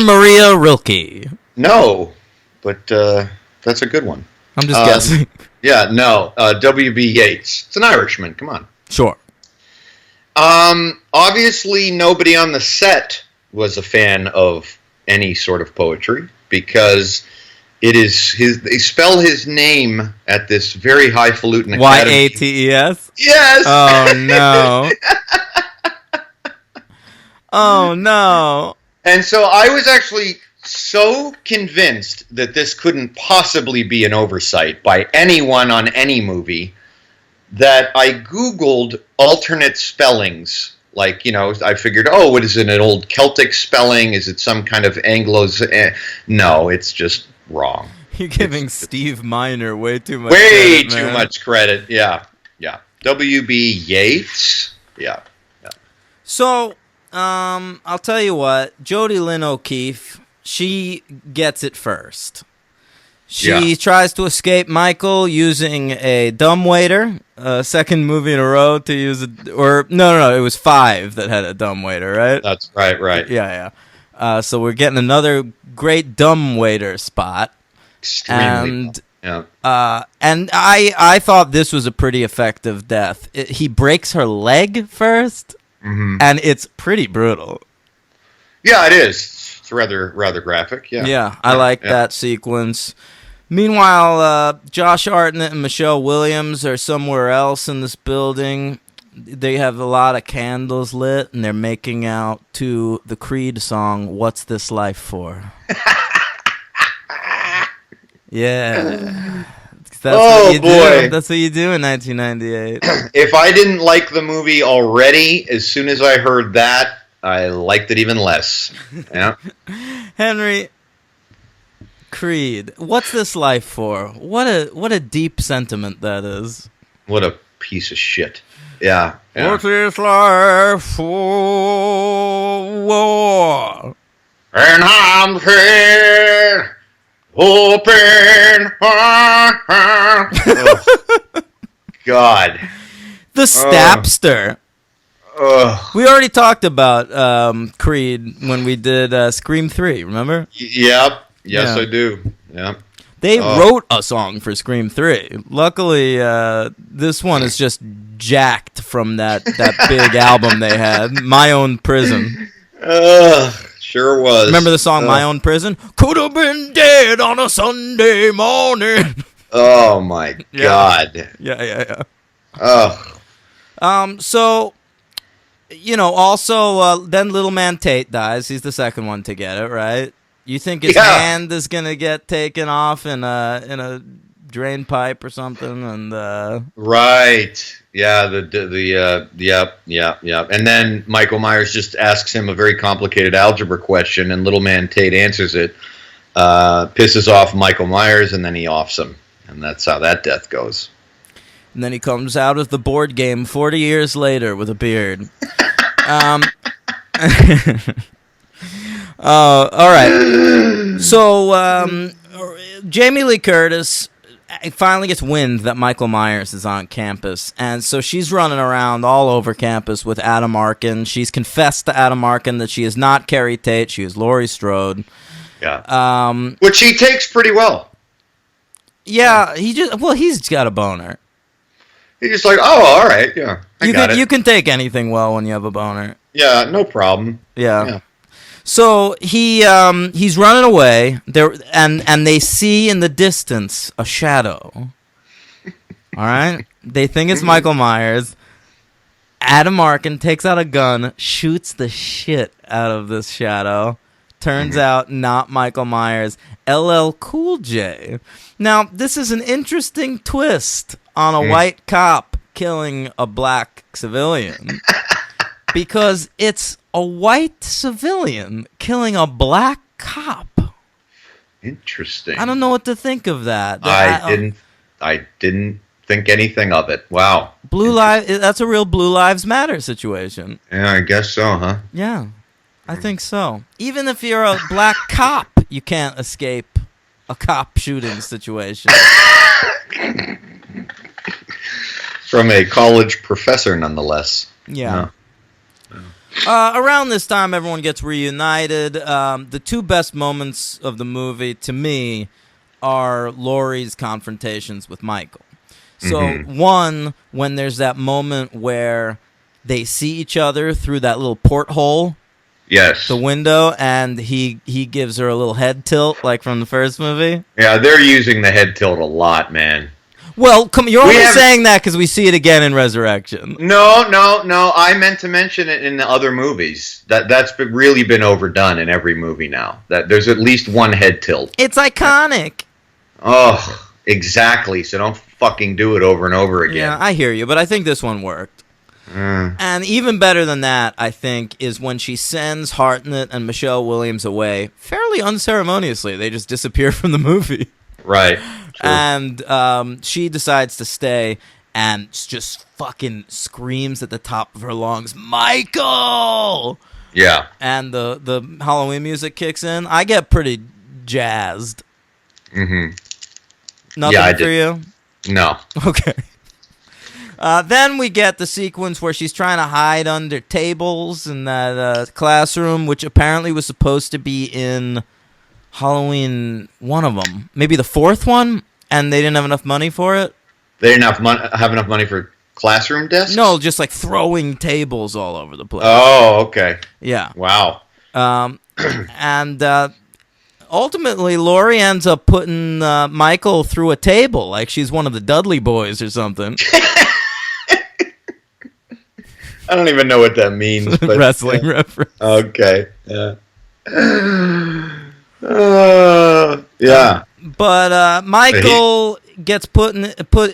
Maria Rilke. No, but that's a good one. I'm just guessing. Yeah, no. W.B. Yeats. It's an Irishman. Come on. Sure. Obviously, nobody on the set was a fan of any sort of poetry because It is his. They spell his name at this very highfalutin academy. Yates? Yes. Oh no. Oh no. And so I was actually so convinced that this couldn't possibly be an oversight by anyone on any movie that I Googled alternate spellings. Like, I figured, oh, what is it, an old Celtic spelling? Is it some kind of Anglo's? No, it's just wrong. You're giving Steve Miner way too much Way credit, too man. much credit. Yeah. W.B. Yeats. Yeah. So, I'll tell you what, Jodie Lynn O'Keefe, she gets it first. She tries to escape Michael using a dumbwaiter, second movie in a row to use it, or no, it was 5 that had a dumbwaiter, right? That's right. Yeah. So we're getting another great dumbwaiter spot. Extremely. And I thought this was a pretty effective death. He breaks her leg first, and it's pretty brutal. Yeah, it is. It's rather graphic. Yeah, I like that sequence. Meanwhile, Josh Hartnett and Michelle Williams are somewhere else in this building. They have a lot of candles lit, and they're making out to the Creed song, "What's This Life For?" Yeah. Boy. That's what you do in 1998. If I didn't like the movie already, as soon as I heard that, I liked it even less. Yeah. Henry, Creed, what's this life for? What a deep sentiment that is. What a piece of shit. Yeah. What's this life for? War. And I'm here, open heart. Oh, God. The Stapster. We already talked about Creed when we did Scream 3, remember? Yep. Yes, I do. Yep. They wrote a song for Scream 3. Luckily, this one is just jacked from that big album they had, My Own Prison. Sure was. Remember the song My Own Prison? Could have been dead on a Sunday morning. Oh, my God. Yeah. Oh. So, also, then Little Man Tate dies. He's the second one to get it, right? You think his hand is gonna get taken off in a drain pipe or something? And right, yeah, yep. And then Michael Myers just asks him a very complicated algebra question, and Little Man Tate answers it, pisses off Michael Myers, and then he offs him, and that's how that death goes. And then he comes out of the board game 40 years later with a beard. All right. So Jamie Lee Curtis finally gets wind that Michael Myers is on campus, and so she's running around all over campus with Adam Arkin. She's confessed to Adam Arkin that she is not Carrie Tate; she is Laurie Strode. Yeah. Which he takes pretty well. Yeah, he's got a boner. He's just like, oh, all right, yeah, You can take anything well when you have a boner. Yeah, no problem. Yeah. So he's running away there, and they see in the distance a shadow. All right, they think it's Michael Myers. Adam Arkin takes out a gun, shoots the shit out of this shadow. Turns out not Michael Myers, LL Cool J. Now this is an interesting twist on a white cop killing a black civilian. Because it's a white civilian killing a black cop. Interesting. I don't know what to think of that. I didn't think anything of it. Wow. That's a real Blue Lives Matter situation. Yeah, I guess so, huh? Yeah, I think so. Even if you're a black cop, you can't escape a cop shooting situation. From a college professor, nonetheless. Yeah. Around this time, everyone gets reunited. The two best moments of the movie, to me, are Laurie's confrontations with Michael. So, one, when there's that moment where they see each other through that little porthole Yes. the window, and he gives her a little head tilt like from the first movie. Yeah, they're using the head tilt a lot, man. Well, you're only saying that because we see it again in Resurrection. No. I meant to mention it in the other movies. That's really been overdone in every movie now. That there's at least one head tilt. It's iconic. Oh, exactly. So don't fucking do it over and over again. Yeah, I hear you, but I think this one worked. And even better than that, I think, is when she sends Hartnett and Michelle Williams away fairly unceremoniously. They just disappear from the movie. Right. True. And she decides to stay and just fucking screams at the top of her lungs, Michael! Yeah. And the Halloween music kicks in. I get pretty jazzed. Mm-hmm. Nothing for you? No. Okay. Then we get the sequence where she's trying to hide under tables in that classroom, which apparently was supposed to be in Halloween, one of them. Maybe the fourth one, and they didn't have enough money for it? They didn't have enough money for classroom desks? No, just like throwing tables all over the place. Oh, okay. Yeah. Wow. And ultimately, Laurie ends up putting Michael through a table like she's one of the Dudley Boys or something. I don't even know what that means. But, Wrestling reference. Okay. Yeah. Yeah. But Michael gets put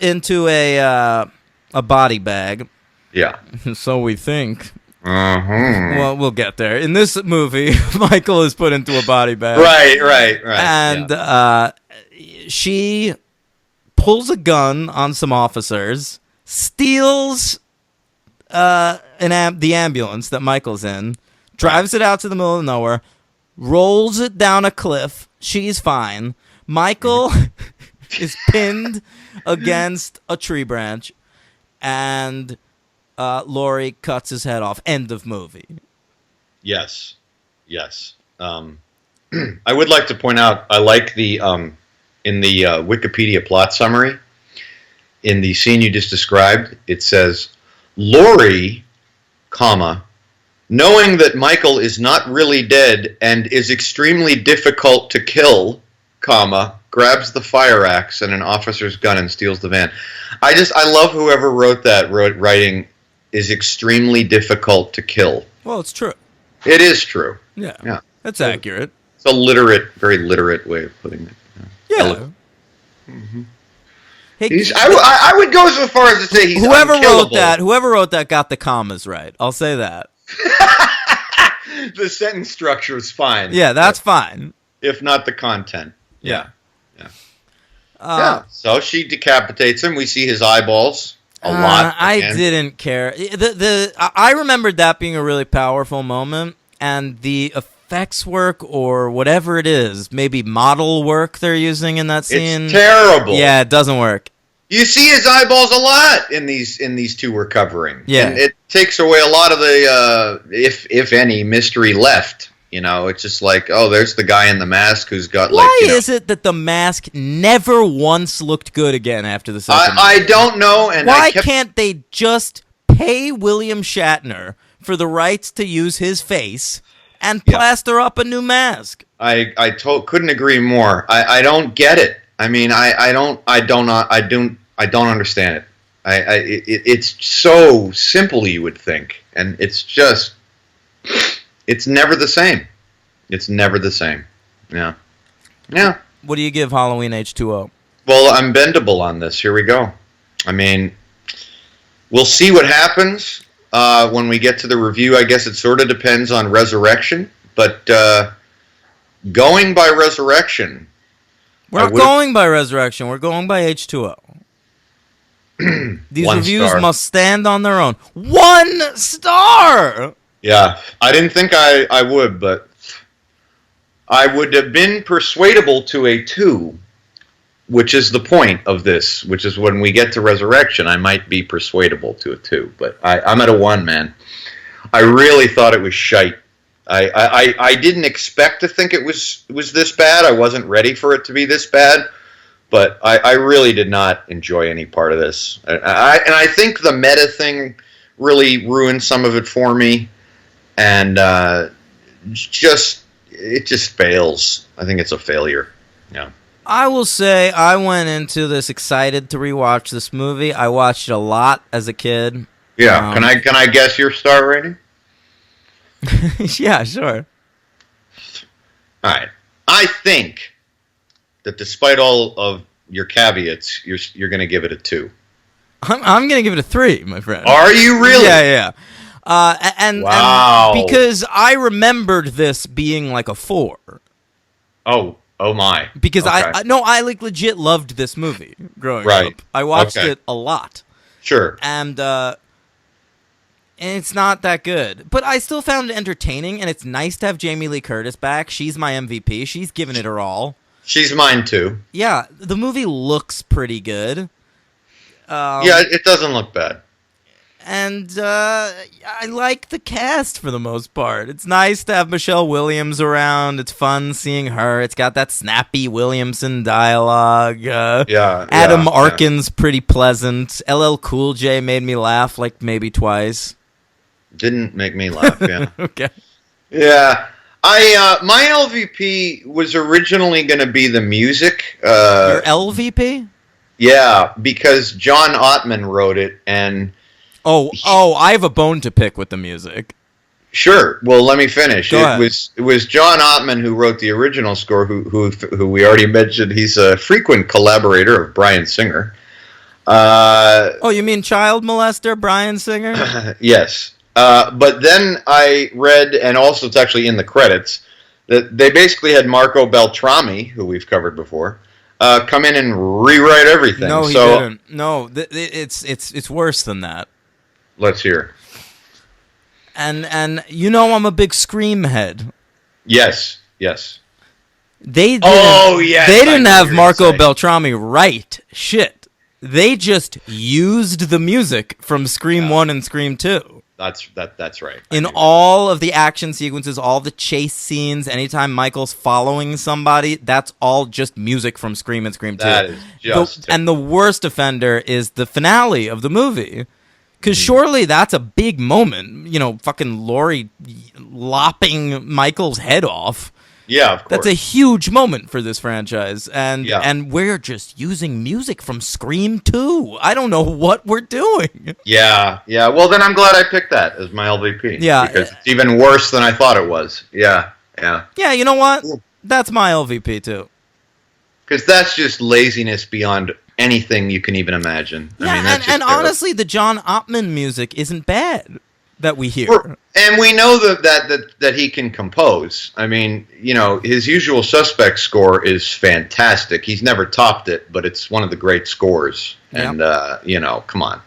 into a body bag. Yeah. So we think. Uh-huh. Well, we'll get there. In this movie, Michael is put into a body bag. Right. And she pulls a gun on some officers, steals the ambulance that Michael's in, drives it out to the middle of nowhere, rolls it down a cliff. She's fine. Michael is pinned against a tree branch, and Laurie cuts his head off. End of movie. Yes. I would like to point out, I like the in the Wikipedia plot summary, in the scene you just described, it says, Laurie, comma, knowing that Michael is not really dead and is extremely difficult to kill, comma, grabs the fire axe and an officer's gun and steals the van. I love whoever wrote that writing is extremely difficult to kill. Well, it's true. It is true. Yeah. That's accurate. It's a very literate way of putting it. Yeah. Mm-hmm. Hey, I would go so far as to say he's whoever unkillable. wrote that got the commas right. I'll say that. The sentence structure is fine. Yeah, that's fine. If not the content. Yeah. So she decapitates him. We see his eyeballs a lot. I didn't care. I remembered that being a really powerful moment, and the effects work or whatever it is, maybe model work they're using in that scene. It's terrible. Yeah, it doesn't work. You see his eyeballs a lot in these two we're covering. Yeah, and it takes away a lot of the if any mystery left. You know, it's just like, oh, there's the guy in the mask who's got Why is it that the mask never once looked good again after the second movie? I don't know. And why can't they just pay William Shatner for the rights to use his face and plaster up a new mask? I couldn't agree more. I don't get it. I mean, I don't understand it. It's so simple, you would think, and it's just. It's never the same. It's never the same. Yeah. What do you give Halloween H20? Well, I'm bendable on this. Here we go. I mean, we'll see what happens when we get to the review. I guess it sort of depends on Resurrection. But going by Resurrection... We're not going by Resurrection. We're going by H20. These reviews must stand on their own. 1 star! Yeah, I didn't think I would, but I would have been persuadable to a 2, which is the point of this, which is when we get to Resurrection, I might be persuadable to a 2, but I'm at a 1, man. I really thought it was shite. I didn't expect to think it was this bad. I wasn't ready for it to be this bad, but I really did not enjoy any part of this. And I think the meta thing really ruined some of it for me. And it just fails. I think it's a failure. Yeah. I will say I went into this excited to rewatch this movie. I watched it a lot as a kid. Yeah. Can I guess your star rating? Yeah, sure. All right. I think that despite all of your caveats, you're going to give it a 2. I'm going to give it a 3, my friend. Are you really? Yeah. And because I remembered this being like a 4. Oh my. Because okay. I like legit loved this movie growing up. I watched it a lot. Sure. And it's not that good. But I still found it entertaining, and it's nice to have Jamie Lee Curtis back. She's my MVP. She's given it her all. She's mine too. Yeah, the movie looks pretty good. Yeah, it doesn't look bad. And I like the cast for the most part. It's nice to have Michelle Williams around. It's fun seeing her. It's got that snappy Williamson dialogue. Adam Arkin's pretty pleasant. LL Cool J made me laugh like maybe twice. Didn't make me laugh, yeah. Okay. Yeah. My LVP was originally going to be the music. Your LVP? Yeah, because John Ottman wrote it, and... I have a bone to pick with the music. Sure. Well, let me finish. Go ahead. It was John Ottman who wrote the original score, who we already mentioned. He's a frequent collaborator of Bryan Singer. You mean child molester Bryan Singer? Yes. But then I read, and also it's actually in the credits, that they basically had Marco Beltrami, who we've covered before, come in and rewrite everything. No, he didn't. No, it's worse than that. Let's hear. And I'm a big Scream head. Yes. They didn't, yes. They didn't have Marco Beltrami write shit. They just used the music from Scream 1 and Scream 2. That's right. In all of the action sequences, all the chase scenes, anytime Michael's following somebody, that's all just music from Scream and Scream 2. That is just... And the worst offender is the finale of the movie. Because surely that's a big moment. Fucking Laurie lopping Michael's head off. Yeah, of course. That's a huge moment for this franchise. And we're just using music from Scream 2. I don't know what we're doing. Yeah. Well, then I'm glad I picked that as my LVP. Yeah. Because it's even worse than I thought it was. Yeah. Yeah, you know what? That's my LVP, too. Because that's just laziness beyond anything you can even imagine. Yeah, and honestly, the John Ottman music isn't bad that we hear. And we know that he can compose. I mean, his Usual Suspects score is fantastic. He's never topped it, but it's one of the great scores. Yep. And, come on.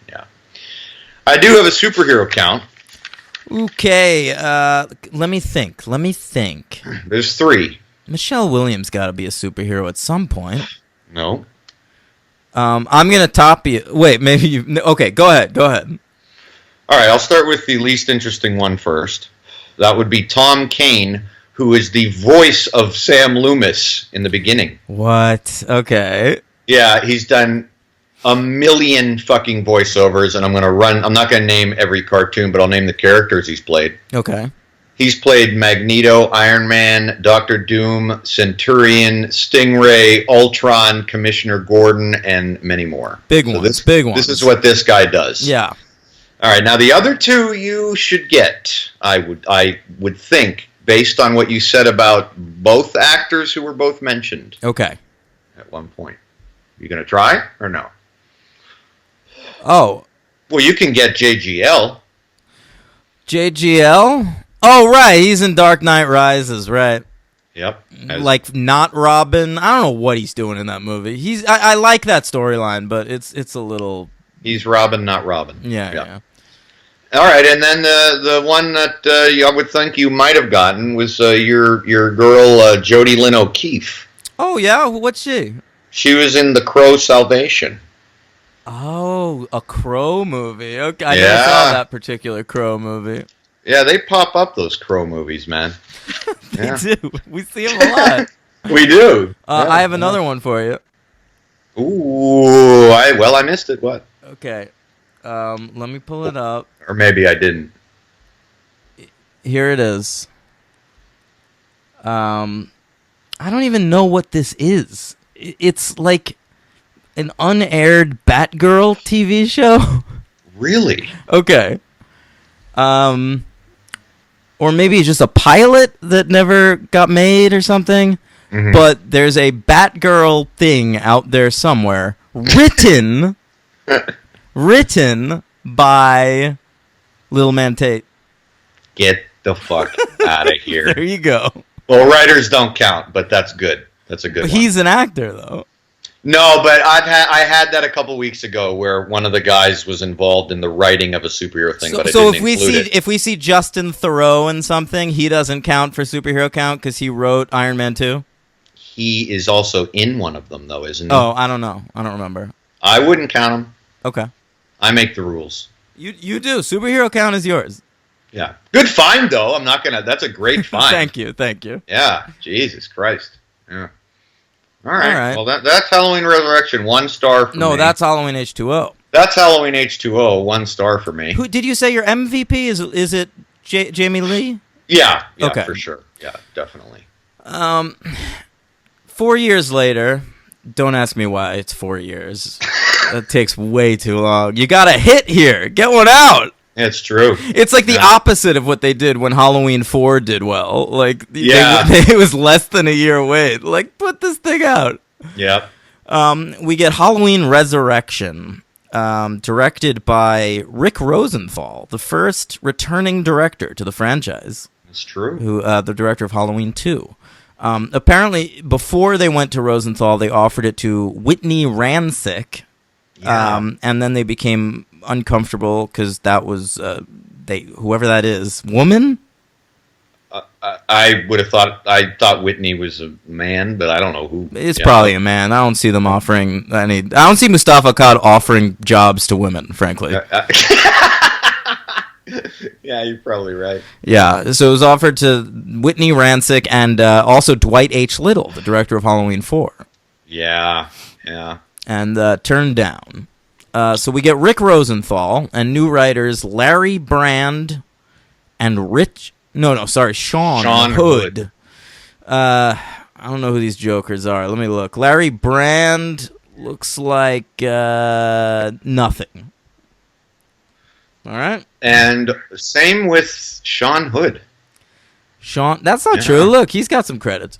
Yeah. I do have a superhero count. Okay, let me think. There's 3. Michelle Williams got to be a superhero at some point. No. I'm going to top you. Wait, maybe you... Okay, go ahead. All right, I'll start with the least interesting one first. That would be Tom Kane, who is the voice of Sam Loomis in the beginning. What? Okay. Yeah, he's done a million fucking voiceovers, and I'm not going to name every cartoon, but I'll name the characters he's played. Okay. He's played Magneto, Iron Man, Doctor Doom, Centurion, Stingray, Ultron, Commissioner Gordon, and many more. Big ones. This is what this guy does. Yeah. All right, now the other 2 you should get, I would think, based on what you said about both actors who were both mentioned. Okay. At one point. You going to try or no? Oh. Well, you can get JGL. JGL? Oh, right. He's in Dark Knight Rises, right. Yep. Like, not Robin. I don't know what he's doing in that movie. I like that storyline, but it's a little... He's Robin, not Robin. Yeah. All right, and then the one that I would think you might have gotten was your girl, Jodie Lynn O'Keefe. Oh, yeah? What's she? She was in The Crow Salvation. Oh, a Crow movie. Okay, I never saw that particular Crow movie. Yeah, they pop up, those Crow movies, man. They do. We see them a lot. We do. I have another one for you. Ooh, I missed it. What? Okay. Let me pull it up. Or maybe I didn't. Here it is. I don't even know what this is. It's like an unaired Batgirl TV show. Really? Okay. Or maybe it's just a pilot that never got made or something. Mm-hmm. But there's a Batgirl thing out there somewhere, written by Lil Man Tate. Get the fuck out of here. There you go. Well, writers don't count, but that's good. That's a good one. He's an actor, though. No, but I had that a couple weeks ago where one of the guys was involved in the writing of a superhero thing, but I didn't include it. If we see Justin Theroux in something, he doesn't count for superhero count because he wrote Iron Man 2? He is also in one of them, though, isn't he? Oh, I don't know. I don't remember. I wouldn't count him. Okay. I make the rules. You do. Superhero count is yours. Yeah. Good find, though. I'm not going to... That's a great find. Thank you. Yeah. Jesus Christ. Yeah. All right. All right. Well, that's Halloween Resurrection. 1 star for me. No, that's Halloween H2O. That's Halloween H2O. 1 star for me. Who did you say your MVP is? Is it Jamie Lee? Yeah. Okay. For sure. Yeah, definitely. 4 years later, don't ask me why it's 4 years. That takes way too long. You got a hit here. Get one out. It's true. It's like the opposite of what they did when Halloween 4 did well. Like, it was less than a year wait. Like, put this thing out. Yep. We get Halloween Resurrection, directed by Rick Rosenthal, the first returning director to the franchise. It's true. Who, the director of Halloween 2. Apparently, before they went to Rosenthal, they offered it to Whitney Rancic, and then they became uncomfortable because that was whoever that is, woman. I would have thought. I thought Whitney was a man, but I don't know who. It's probably a man. I don't see them offering any. I don't see Mustafa Akkad offering jobs to women, frankly. Yeah, you're probably right. Yeah, so it was offered to Whitney Rancic and also Dwight H. Little, the director of Halloween 4. Yeah. And turned down. So we get Rick Rosenthal and new writers Larry Brand and Sean Hood. I don't know who these jokers are. Let me look. Larry Brand looks like nothing. All right. And same with Sean Hood. That's not true. Look, he's got some credits.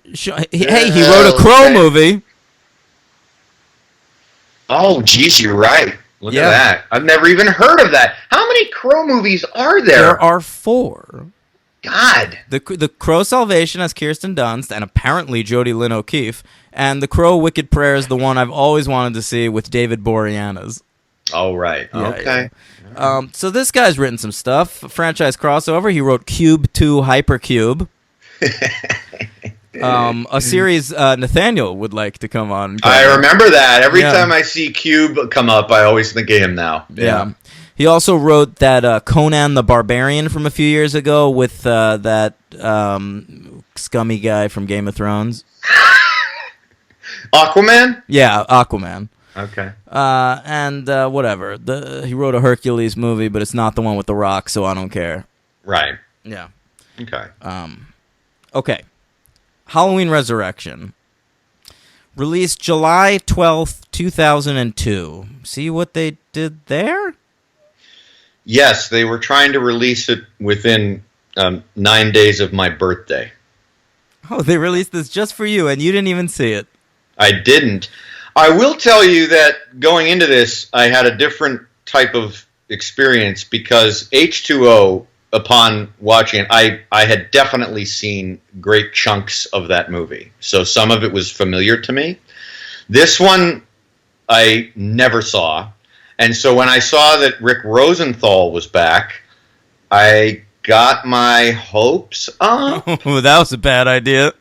He wrote a Crow movie. Oh, geez, you're right. Look at that. I've never even heard of that. How many Crow movies are there? There are 4. God. The Crow Salvation has Kirsten Dunst and apparently Jodie Lynn O'Keefe. And The Crow Wicked Prayer is the one I've always wanted to see with David Boreanaz. Oh, right. Okay. Yeah. So this guy's written some stuff. A franchise crossover. He wrote Cube 2 Hypercube. A series Nathaniel would like to come on. I remember that. Every time I see Cube come up, I always think of him now. Yeah. He also wrote that Conan the Barbarian from a few years ago with that scummy guy from Game of Thrones. Aquaman? Yeah, Aquaman. Okay. And whatever. He wrote a Hercules movie, but it's not the one with The Rock, so I don't care. Right. Yeah. Okay. Okay. Halloween Resurrection. Released July 12th, 2002. See what they did there? Yes, they were trying to release it within 9 days of my birthday. Oh, they released this just for you, and you didn't even see it. I didn't. I will tell you that going into this, I had a different type of experience because H2O, upon watching it, I had definitely seen great chunks of that movie. So some of it was familiar to me. This one, I never saw. And so when I saw that Rick Rosenthal was back, I got my hopes up. Oh, that was a bad idea.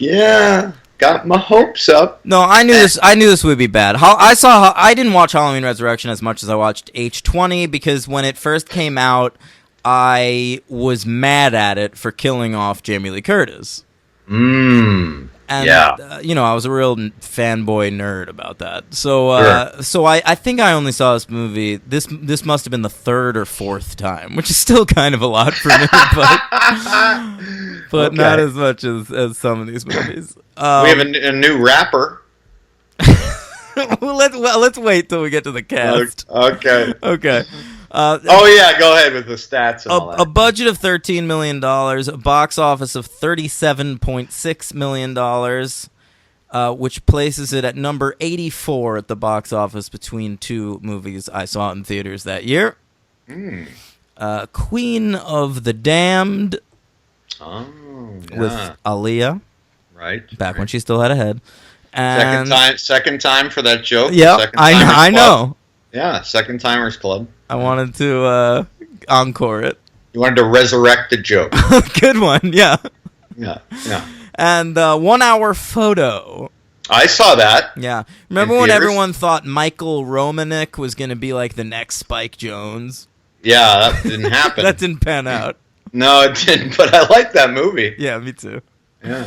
Yeah, got my hopes up. No, I knew this would be bad. I didn't watch Halloween Resurrection as much as I watched H20 because when it first came out, I was mad at it for killing off Jamie Lee Curtis. And, I was a real fanboy nerd about that. So, Sure. so I think I only saw this movie. This must have been the third or fourth time, which is still kind of a lot for me, but Okay. not as much as some of these movies. We have a new rapper. Let's wait till we get to the cast. Okay. Okay. Oh yeah, go ahead with the stats and all that. A budget of $13 million, a box office of $37.6 million, which places it at number 84 at the box office between two movies I saw in theaters that year. Queen of the Damned with Aaliyah. Right. Back when she still had a head. And Second time for that joke. Yeah, I know. Yeah, Second Timers Club. I wanted to encore it. You wanted to resurrect the joke. Good one, yeah. Yeah. And 1 hour photo. I saw that. Yeah. Remember when everyone thought Michael Romanek was going to be like the next Spike Jonze? Yeah, that didn't happen. That didn't pan out. No, it didn't, but I like that movie. Yeah, me too. Yeah.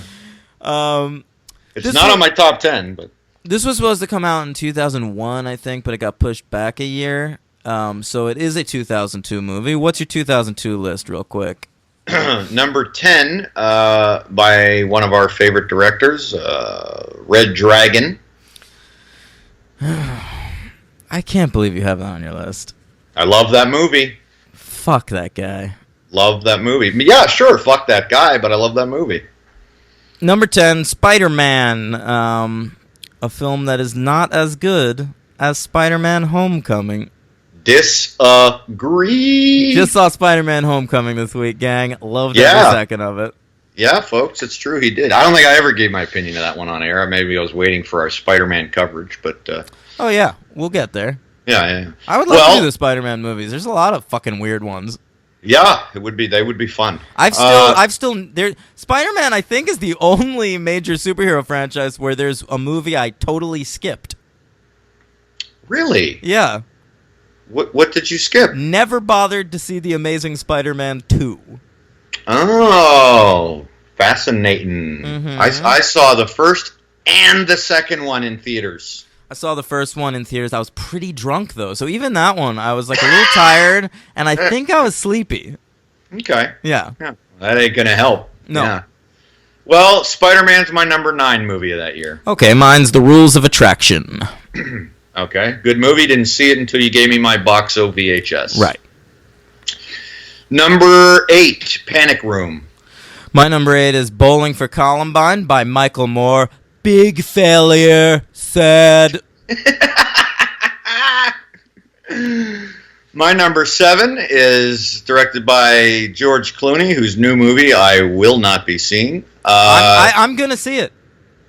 It's not on my top 10, but... This was supposed to come out in 2001, I think, but it got pushed back a year. So it is a 2002 movie. What's your 2002 list, real quick? Number 10, by one of our favorite directors, Red Dragon. I can't believe you have that on your list. I love that movie. Fuck that guy. Love that movie. Yeah, sure, fuck that guy, but I love that movie. Number 10, Spider-Man. A film that is not as good as Spider-Man Homecoming. Disagree. Just saw Spider-Man Homecoming this week, gang. Loved every second of it. Yeah, folks, it's true. He did. I don't think I ever gave my opinion of that one on air. Maybe I was waiting for our Spider-Man coverage, but... Oh, yeah. We'll get there. Yeah. I would love to do the Spider-Man movies. There's a lot of fucking weird ones. Yeah, it would be. They would be fun. Spider-Man, I think, is the only major superhero franchise where there's a movie I totally skipped. Really? Yeah. What did you skip? Never bothered to see The Amazing Spider-Man 2. Oh, fascinating. Mm-hmm. I saw the first and the second one in theaters. I saw the first one in theaters. I was pretty drunk, though. So even that one, I was like a little tired, and I think I was sleepy. Okay. Yeah. That ain't going to help. No. Yeah. Well, Spider-Man's my number 9 movie of that year. Okay, mine's The Rules of Attraction. Okay. Good movie. Didn't see it until you gave me my Boxo VHS. Right. Number 8, Panic Room. My number 8 is Bowling for Columbine by Michael Moore. Big failure. Sad. My number 7 is directed by George Clooney, whose new movie I will not be seeing. I'm going to see it.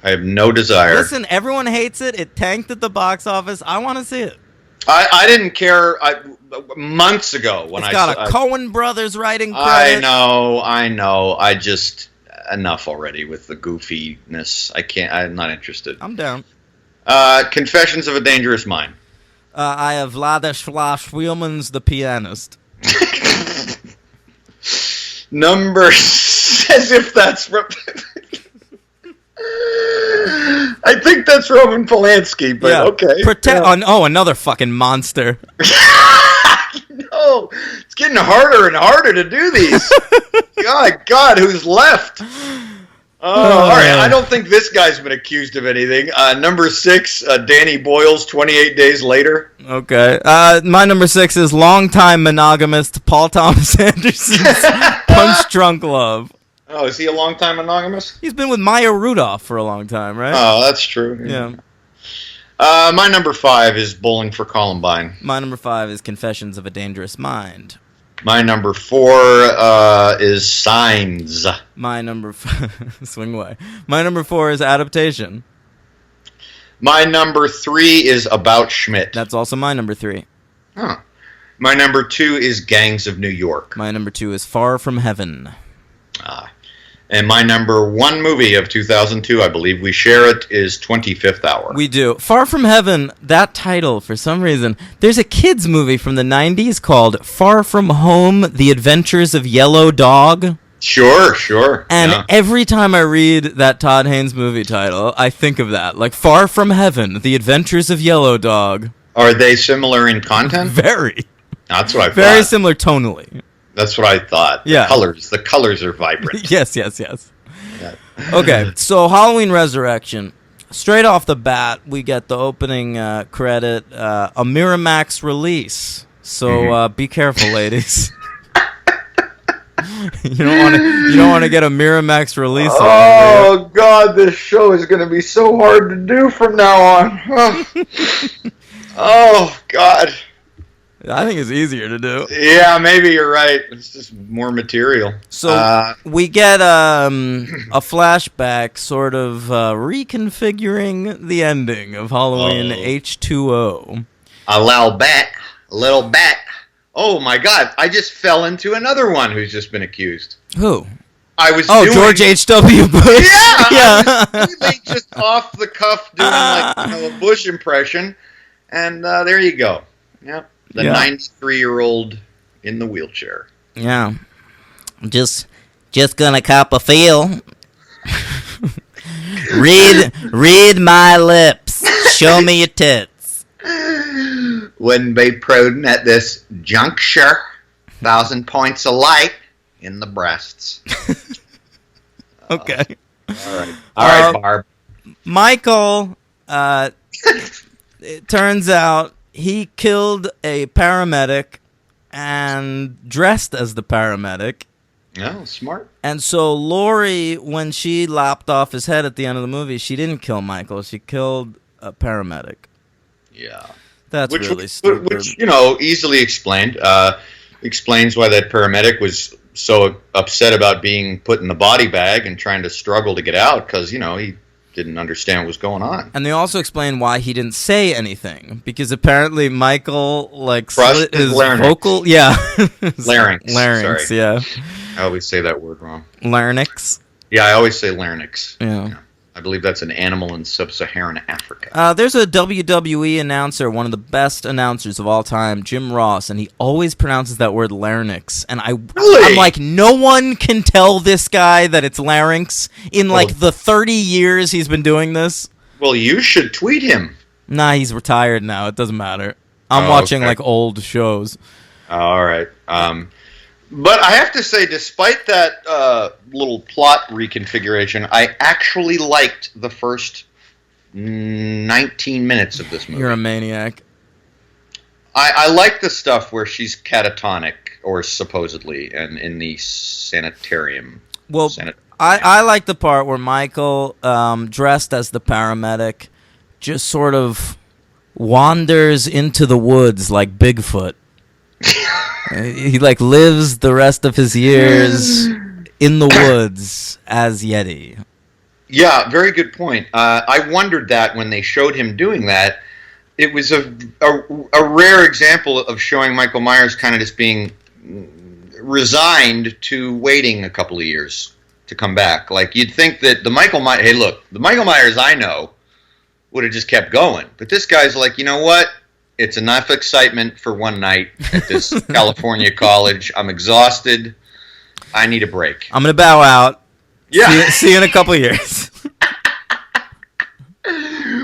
I have no desire. Listen, everyone hates it. It tanked at the box office. I want to see it. I didn't care months ago when it's got a Coen Brothers writing credit. I know. I just... Enough already with the goofiness. I'm not interested. I'm down. Confessions of a Dangerous Mind. I have Vladislav Schwilman's The Pianist. Number... As if that's... I think that's Roman Polanski, but yeah. Okay. Another fucking monster. No, it's getting harder and harder to do these. God, who's left? All right, I don't think this guy's been accused of anything. Number 6, Danny Boyle's 28 Days Later. Okay. My number 6 is longtime monogamist Paul Thomas Anderson's Punch Drunk Love. Oh, is he a longtime monogamist? He's been with Maya Rudolph for a long time, right? Oh, that's true. Yeah. My number 5 is Bowling for Columbine. My number 5 is Confessions of a Dangerous Mind. My number 4 is Signs. My number swing away. My number 4 is Adaptation. My number 3 is About Schmidt. That's also my number 3. Huh. My number 2 is Gangs of New York. My number 2 is Far From Heaven. And my number 1 movie of 2002, I believe we share it, is 25th Hour. We do. Far From Heaven, that title, for some reason, there's a kids movie from the 90s called Far From Home, The Adventures of Yellow Dog. Sure. And yeah. every time I read that Todd Haynes movie title, I think of that. Like Far From Heaven, The Adventures of Yellow Dog. Are they similar in content? Very. That's what I thought. Very similar tonally. That's what I thought. Yeah. The colors are vibrant. Yes. Yeah. Okay, so Halloween Resurrection. Straight off the bat, we get the opening credit, a Miramax release. So be careful, ladies. You don't want to get a Miramax release. Oh God, this show is going to be so hard to do from now on. Oh God. I think it's easier to do. Yeah, maybe you're right. It's just more material. So we get a flashback, sort of reconfiguring the ending of Halloween H20. A little bat. Oh my God! I just fell into another one who's just been accused. Who? I was George H.W. Bush. Yeah, Yeah. I was really just off the cuff doing a Bush impression, and there you go. Yep. The 93-year-old in the wheelchair. Yeah. Just gonna cop a feel. read my lips. Show me your tits. Wouldn't be prudent at this juncture. 1,000 points of light in the breasts. Okay. All right, Barb. Michael, it turns out he killed a paramedic and dressed as the paramedic. Oh, smart. And so Lori, when she lopped off his head at the end of the movie, she didn't kill Michael. She killed a paramedic. Yeah. That's really stupid. Which, easily explained. Explains why that paramedic was so upset about being put in the body bag and trying to struggle to get out because, he didn't understand what was going on. And they also explain why he didn't say anything, because apparently Michael slit his larynx. vocal, yeah, larynx. Larynx, Sorry. yeah. I always say that word wrong. Larynx. Yeah, I always say larynx. Yeah. I believe that's an animal in sub-Saharan Africa. There's a WWE announcer, one of the best announcers of all time, Jim Ross, and he always pronounces that word larynx. And I'm like, no one can tell this guy that it's larynx in the 30 years he's been doing this. Well, you should tweet him. Nah, he's retired now. It doesn't matter. I'm watching old shows. All right. But I have to say, despite that little plot reconfiguration, I actually liked the first 19 minutes of this movie. You're a maniac. I like the stuff where she's catatonic, or supposedly, and in the sanitarium. Well, I like the part where Michael, dressed as the paramedic, just sort of wanders into the woods like Bigfoot. He lives the rest of his years in the woods as Yeti. Yeah, very good point. I wondered that when they showed him doing that. It was a rare example of showing Michael Myers kind of just being resigned to waiting a couple of years to come back. Like, you'd think that the Michael Myers I know would have just kept going. But this guy's like, you know what? It's enough excitement for one night at this California college. I'm exhausted. I need a break. I'm going to bow out. Yeah. See you in a couple of years.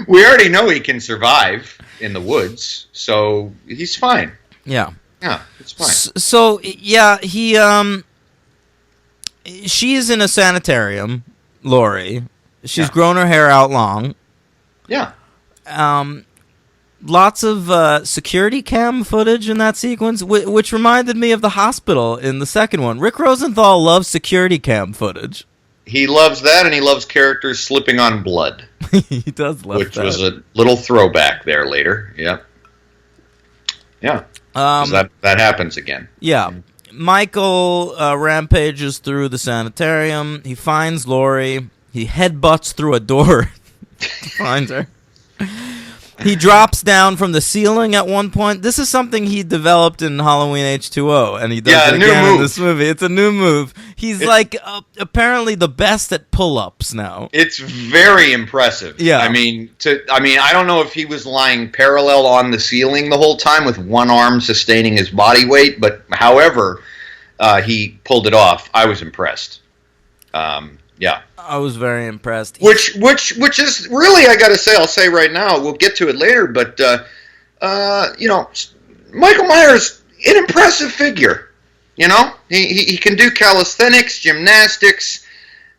We already know he can survive in the woods, so he's fine. Yeah. Yeah, it's fine. So, yeah, she's in a sanitarium, Lori. She's grown her hair out long. Yeah. Lots of security cam footage in that sequence, which reminded me of the hospital in the second one. Rick Rosenthal loves security cam footage. He loves that, and he loves characters slipping on blood. He does love which that. Was a little throwback there later. Yep. Yeah. That happens again. Yeah. Michael rampages through the sanitarium. He finds Lori. He headbutts through a door to find her. He drops down from the ceiling at one point. This is something he developed in Halloween H20O, and he does it again in this movie. It's a new move. He's apparently the best at pull-ups now. It's very impressive. Yeah. I mean, I don't know if he was lying parallel on the ceiling the whole time with one arm sustaining his body weight, but however, he pulled it off, I was impressed. Yeah. I was very impressed. Which is really, I got to say, I'll say right now, we'll get to it later, but, Michael Myers, an impressive figure. He can do calisthenics, gymnastics,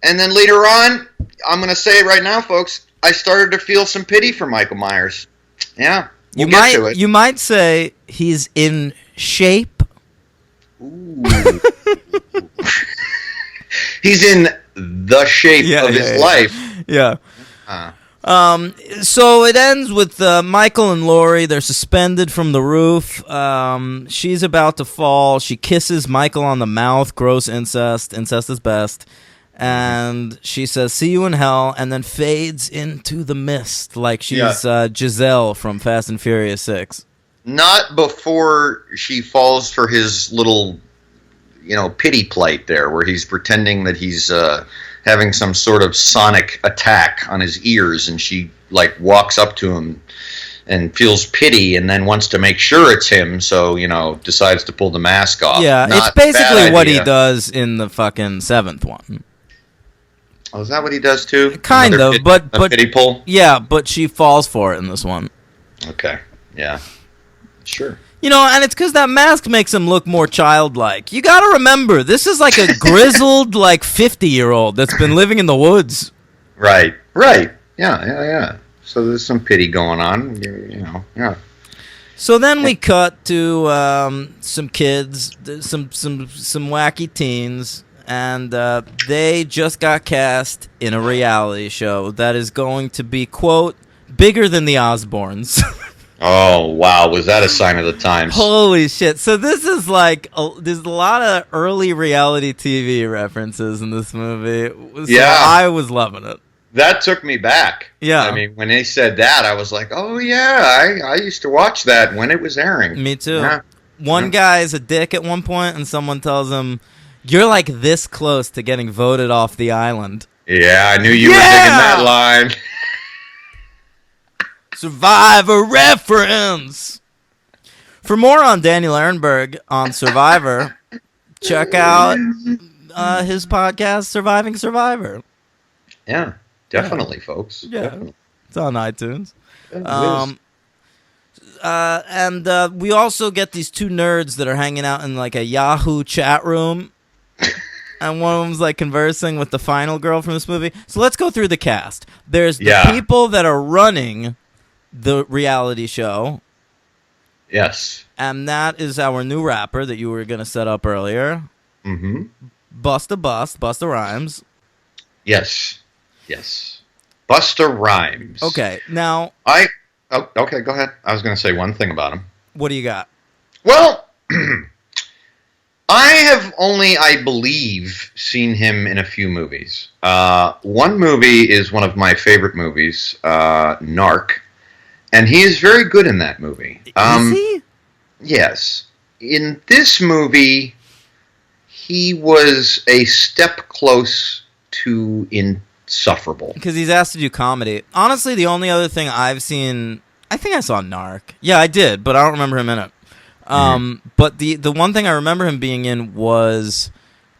and then later on, I'm going to say it right now, folks, I started to feel some pity for Michael Myers. Yeah, we'll get to it. You might say he's in shape. Ooh. He's in the shape of his life. Yeah. So it ends with Michael and Laurie. They're suspended from the roof. She's about to fall. She kisses Michael on the mouth. Gross incest. Incest is best. And she says, "See you in hell," and then fades into the mist like she's Giselle from Fast and Furious 6. Not before she falls for his little, pity plight there, where he's pretending that he's having some sort of sonic attack on his ears, and she walks up to him and feels pity, and then wants to make sure it's him, so decides to pull the mask off. Yeah, it's basically what he does in the fucking 7th one. Oh, is that what he does too? Kind of, but pity pull. Yeah, but she falls for it in this one. Okay, yeah, sure. And it's because that mask makes him look more childlike. You gotta remember, this is like a grizzled, 50-year-old that's been living in the woods. Right. Yeah. So there's some pity going on, yeah. So then we cut to some kids, some wacky teens, and they just got cast in a reality show that is going to be, quote, bigger than the Osbournes. Oh, wow. Was that a sign of the times? Holy shit. So this is there's a lot of early reality TV references in this movie. So yeah. I was loving it. That took me back. Yeah. I mean, when they said that, I was like, oh, yeah, I used to watch that when it was airing. Me too. Yeah. One guy's a dick at one point, and someone tells him, "You're this close to getting voted off the island." Yeah, I knew you were digging that line. Survivor reference. For more on Daniel Ehrenberg on Survivor, check out his podcast, Surviving Survivor. Yeah, definitely, folks. Yeah, definitely. It's on iTunes. Yeah, And we also get these two nerds that are hanging out in a Yahoo chat room. And one of them's conversing with the final girl from this movie. So let's go through the cast. There's the people that are running the reality show. Yes. And that is our new rapper that you were going to set up earlier. Mm-hmm. Busta Rhymes. Yes. Busta Rhymes. Okay, now... okay, go ahead. I was going to say one thing about him. What do you got? Well... I have only, I believe, seen him in a few movies. One movie is one of my favorite movies, Narc, and he is very good in that movie. Is he? Yes. In this movie, he was a step close to insufferable. Because he's asked to do comedy. Honestly, the only other thing I've seen... I think I saw Narc. Yeah, I did, but I don't remember him in it. But the one thing I remember him being in was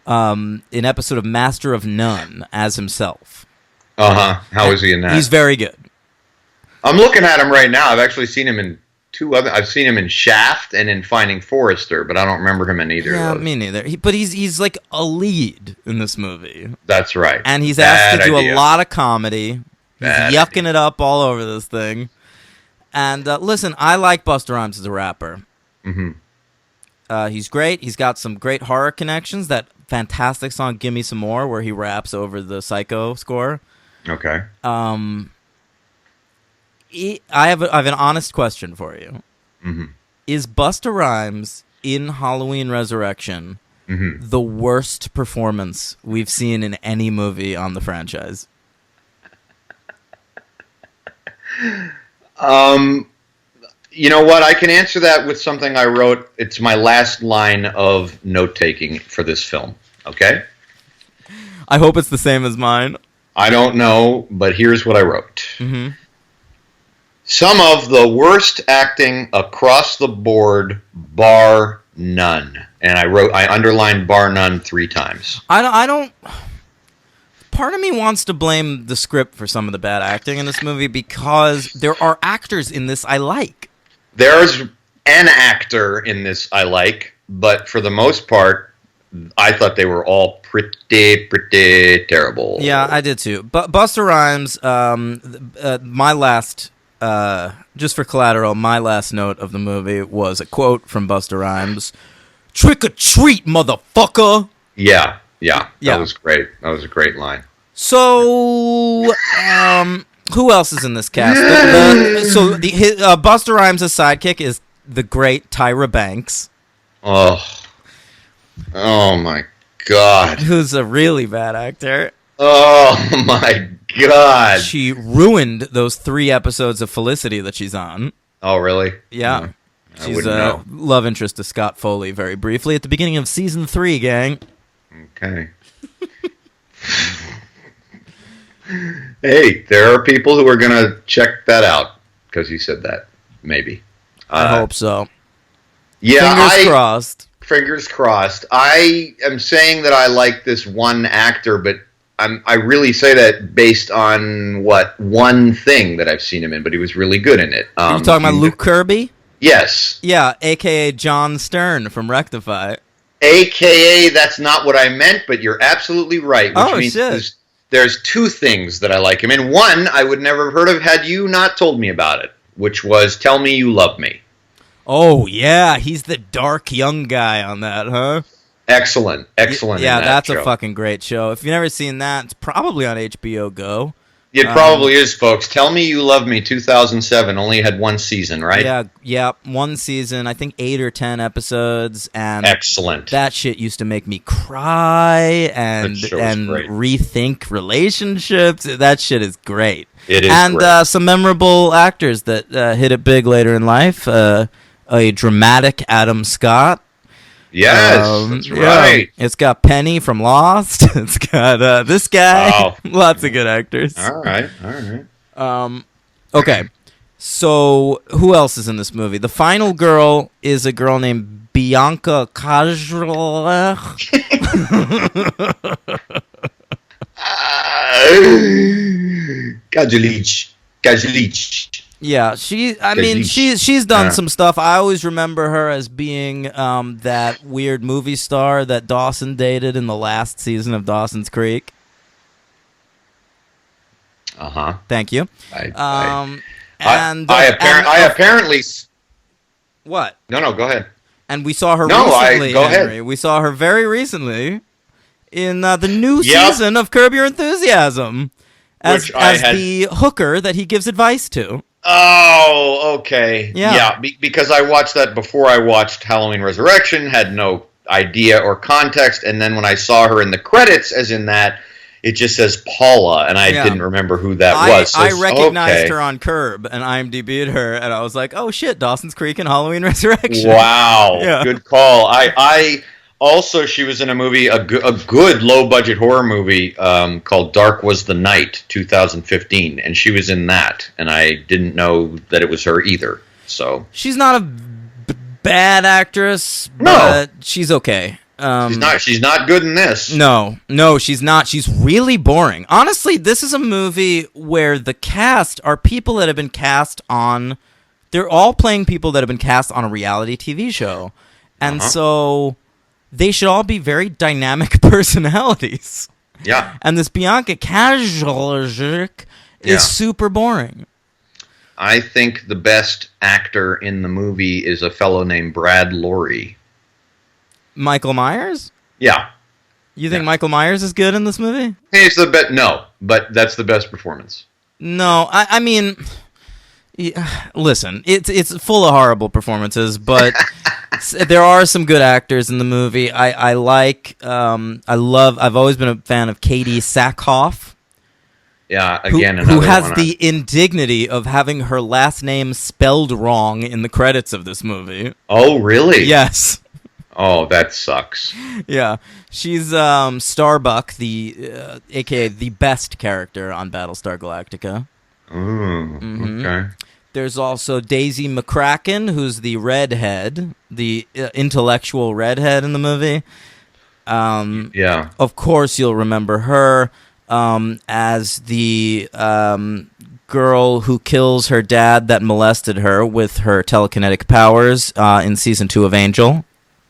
an episode of Master of None as himself. How is he in that? He's very good. I'm looking at him right now. I've actually seen him in two other. I've seen him in Shaft and in Finding Forrester, but I don't remember him in either of those. Me neither. But he's a lead in this movie. That's right. And he's asked to do a lot of comedy. He's yucking it up all over this thing. And listen, I like Busta Rhymes as a rapper. Mm-hmm. He's great. He's got some great horror connections. That fantastic song "Gimme Some More," where he raps over the Psycho score. Okay. I have an honest question for you. Mm-hmm. Is Busta Rhymes in Halloween Resurrection the worst performance we've seen in any movie on the franchise? You know what? I can answer that with something I wrote. It's my last line of note-taking for this film. Okay? I hope it's the same as mine. I don't know, but here's what I wrote. Mm-hmm. Some of the worst acting across the board, bar none. And I underlined bar none 3 times. I don't. Part of me wants to blame the script for some of the bad acting in this movie because there are actors in this I like. There's an actor in this I like, but for the most part, I thought they were all pretty terrible. Yeah, I did too. But Busta Rhymes, my last, just for collateral, my last note of the movie was a quote from Busta Rhymes: "Trick or treat, motherfucker." Yeah. That was great. That was a great line. So, who else is in this cast? Busta Rhymes' sidekick is the great Tyra Banks. Oh my God. Who's a really bad actor. Oh my God. She ruined those 3 episodes of Felicity that she's on. Oh, really? Yeah. I She's wouldn't know. love interest to Scott Foley very briefly at the beginning of season 3, gang. Okay. Hey, there are people who are going to check that out because you said that. Maybe. I hope so. Yeah, Fingers crossed. Fingers crossed. I am saying that I like this one actor, but I really say that based on one thing that I've seen him in, but he was really good in it. Are you talking about Luke Kirby? Yes. Yeah, a.k.a. John Stern from Rectify. AKA, that's not what I meant, but you're absolutely right. Which means there's 2 things that I like him in. One, I would never have heard of had you not told me about it, which was Tell Me You Love Me. Oh, yeah, he's the dark young guy on that, huh? Excellent. Yeah, that's a fucking great show. If you've never seen that, it's probably on HBO Go. It probably is, folks. Tell Me You Love Me, 2007. Only had 1 season, right? Yeah, 1 season. I think 8 or 10 episodes. And excellent. That shit used to make me cry and rethink relationships. That shit is great. It is and great. Some memorable actors that hit it big later in life. A dramatic Adam Scott. Yes, that's right. It's got Penny from Lost. It's got this guy. Oh. Lots of good actors. All right. Okay. So, who else is in this movie? The final girl is a girl named Bianca Kajrlech. Kajlich. Yeah, she's done some stuff. I always remember her as being that weird movie star that Dawson dated in the last season of Dawson's Creek. Uh-huh. Thank you. I apparently. What? No, go ahead. And we saw her recently, go Henry. ahead. We saw her very recently in the new season of Curb Your Enthusiasm as the hooker that he gives advice to. Oh, okay. Yeah. Because I watched that before I watched Halloween Resurrection, had no idea or context, and then when I saw her in the credits as in that, it just says Paula, and I didn't remember who that was. So I recognized her on Curb, and IMDb'd her, and I was like, oh shit, Dawson's Creek and Halloween Resurrection. Wow. Yeah. Good call. I also, she was in a movie, a good low-budget horror movie called Dark Was the Night, 2015, and she was in that, and I didn't know that it was her either. So she's not a bad actress, but she's okay. She's not good in this. No, she's not. She's really boring. Honestly, this is a movie where the cast are people that have been cast on. They're all playing people that have been cast on a reality TV show, and so they should all be very dynamic personalities. Yeah. And this Bianca Kajrlech is super boring. I think the best actor in the movie is a fellow named Brad Lorre. Michael Myers? Yeah. You think Michael Myers is good in this movie? He's the best. No, but that's the best performance. No, I mean, listen, it's full of horrible performances, but there are some good actors in the movie. I've always been a fan of Katie Sackhoff. Yeah, again, who has the indignity of having her last name spelled wrong in the credits of this movie. Oh, really? Yes. Oh, that sucks. Yeah, she's Starbuck, the aka the best character on Battlestar Galactica. Okay. There's also Daisy McCracken, who's the redhead, the intellectual redhead in the movie. Yeah. Of course, you'll remember her as the girl who kills her dad that molested her with her telekinetic powers in season 2 of Angel.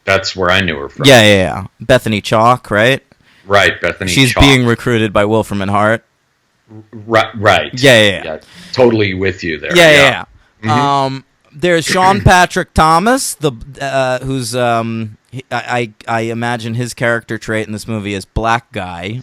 That's where I knew her from. Yeah. Bethany Chalk, right? Right, Bethany She's Chalk. being recruited by Wolfram Hart. Right. Yeah. Totally with you there. Yeah. Mm-hmm. There's Sean Patrick Thomas, who's I imagine his character trait in this movie is black guy.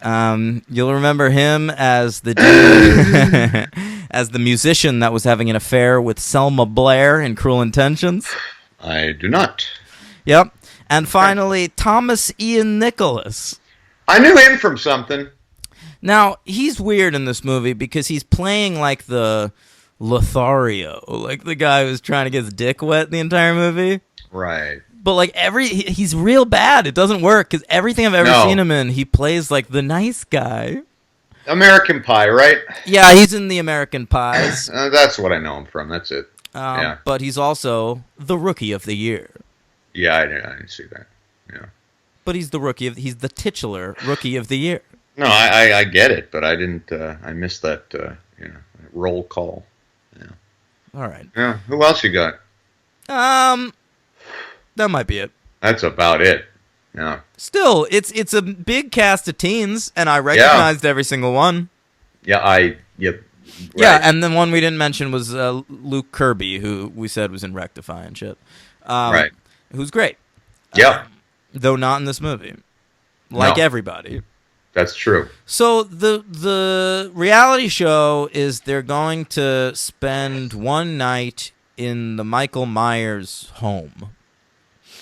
You'll remember him as the dude, as the musician that was having an affair with Selma Blair in Cruel Intentions. I do not. Yep. And finally, Thomas Ian Nicholas. I knew him from something. Now, he's weird in this movie because he's playing like the Lothario, like the guy who's trying to get his dick wet the entire movie. Right. But like he's real bad. It doesn't work because everything I've ever seen him in, he plays like the nice guy. American Pie, right? Yeah, he's in the American Pies. That's what I know him from. That's it. Yeah. But he's also the Rookie of the Year. Yeah, I didn't see that. Yeah. But he's he's the titular Rookie of the Year. No, I get it, but I didn't. I missed that. Roll call. Yeah. All right. Yeah. Who else you got? That might be it. That's about it. Yeah. Still, it's a big cast of teens, and I recognized every single one. Yeah, Yep. Right. Yeah, and then one we didn't mention was Luke Kirby, who we said was in Rectify and shit. Right. Who's great. Yep. Though not in this movie. Like No. everybody. That's true. So the reality show is they're going to spend one night in the Michael Myers home.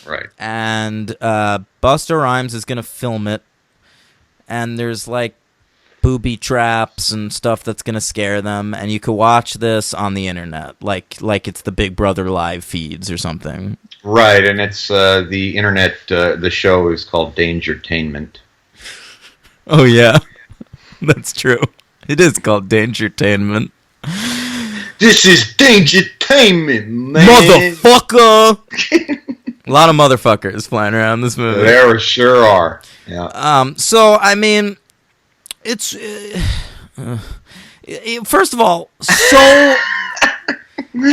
Right. And Busta Rhymes is going to film it. And there's like booby traps and stuff that's going to scare them. And you could watch this on the internet. Like it's the Big Brother live feeds or something. Right, and it's the internet, the show is called Dangertainment. Oh, yeah. That's true. It is called Dangertainment. This is Dangertainment, man. Motherfucker! A lot of motherfuckers flying around this movie. There sure are. Yeah. So, I mean, it's... first of all, so...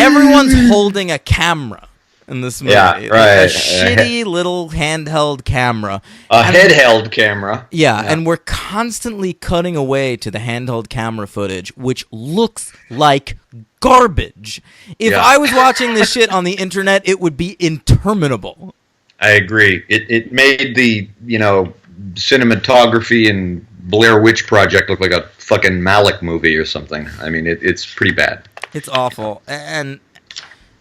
everyone's holding a camera in this movie. Yeah, right. A shitty little handheld camera. Head-held camera. Yeah, and we're constantly cutting away to the handheld camera footage, which looks like garbage. If I was watching this shit on the internet, it would be interminable. I agree. It made the, cinematography and Blair Witch Project look like a fucking Malick movie or something. I mean, it's pretty bad. It's awful. And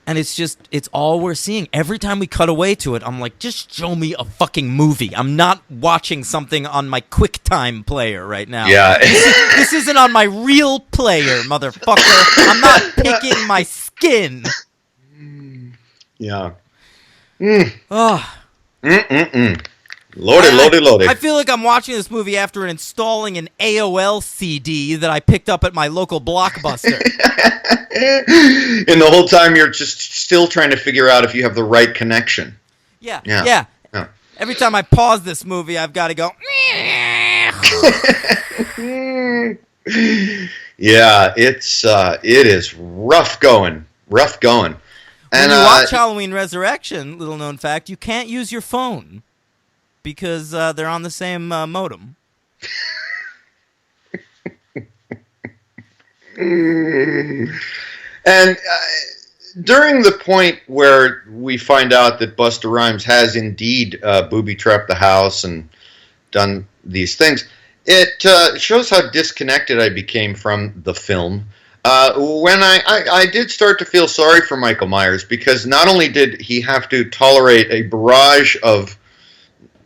it's all we're seeing. Every time we cut away to it, I'm like, just show me a fucking movie. I'm not watching something on my QuickTime player right now. Yeah. This isn't on my real player, motherfucker. I'm not picking my skin. Yeah. Oh. Lordy. I feel like I'm watching this movie after installing an AOL CD that I picked up at my local Blockbuster. And the whole time you're just still trying to figure out if you have the right connection. Yeah. Every time I pause this movie, I've got to go. Yeah, it is rough going. When you watch Halloween Resurrection, little known fact, you can't use your phone because they're on the same modem. And during the point where we find out that Busta Rhymes has indeed booby-trapped the house and done these things, it shows how disconnected I became from the film. When I did start to feel sorry for Michael Myers, because not only did he have to tolerate a barrage of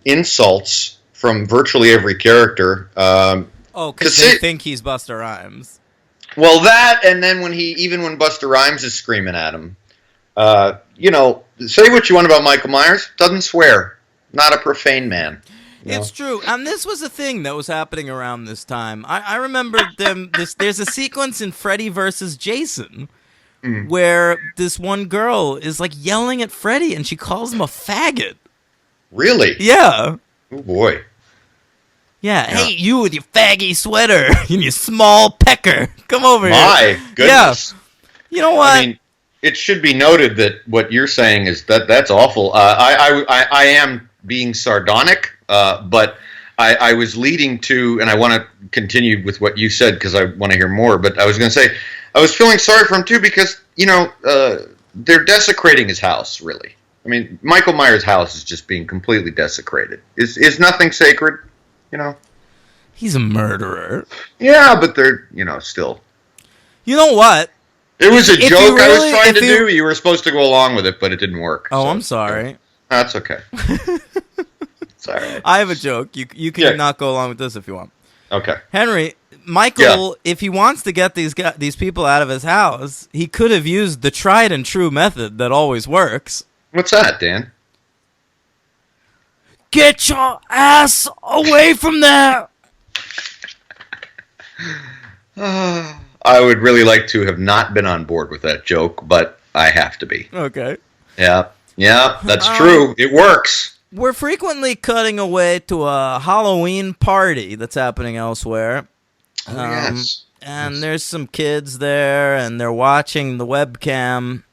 insults from virtually every character. Because they think he's Busta Rhymes. Well, that, and then when Busta Rhymes is screaming at him, say what you want about Michael Myers, doesn't swear, not a profane man. It's true, and this was a thing that was happening around this time. I remember them. There's a sequence in Freddy versus Jason where this one girl is like yelling at Freddy, and she calls him a faggot. Really? Yeah. Oh boy. Yeah. Hey, you with your faggy sweater and your small pecker, come over here. My goodness. Yeah. You know what? I mean, it should be noted that what you're saying is that's awful. I am being sardonic, but I was leading to, and I want to continue with what you said because I want to hear more. But I was going to say, I was feeling sorry for him too because they're desecrating his house. Really, I mean, Michael Myers' house is just being completely desecrated. Is nothing sacred? He's a murderer. Yeah, but they're still. You know what? It was a joke I was trying to do. You were supposed to go along with it, but it didn't work. Oh, so, I'm sorry. That's okay. It's all right. I have a joke. You can not go along with this if you want. Okay. Henry, Michael, if he wants to get these people out of his house, he could have used the tried and true method that always works. What's that, Dan? Get your ass away from there! I would really like to have not been on board with that joke, but I have to be. Okay. Yeah, that's true. It works. We're frequently cutting away to a Halloween party that's happening elsewhere. Yes. And there's some kids there, and they're watching the webcam,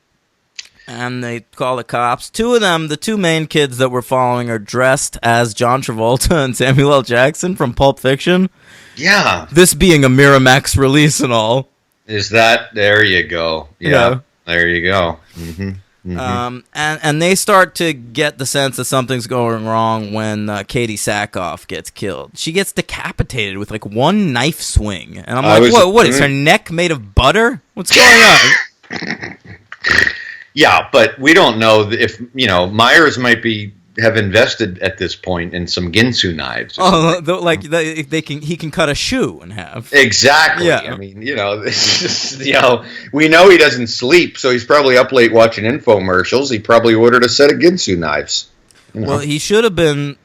and they call the cops. Two of them, the two main kids that we're following, are dressed as John Travolta and Samuel L. Jackson from Pulp Fiction. Yeah. This being a Miramax release and all. Is that... There you go. Yeah. There you go. Mm-hmm. Mm-hmm. And they start to get the sense that something's going wrong when Katie Sackhoff gets killed. She gets decapitated with like one knife swing. And I'm like, what is her neck made of butter? What's going on? Yeah, but we don't know if, Myers might have invested at this point in some Ginsu knives. Oh, he can cut a shoe in half. Exactly. Yeah. I mean, we know he doesn't sleep, so he's probably up late watching infomercials. He probably ordered a set of Ginsu knives. Well, he should have been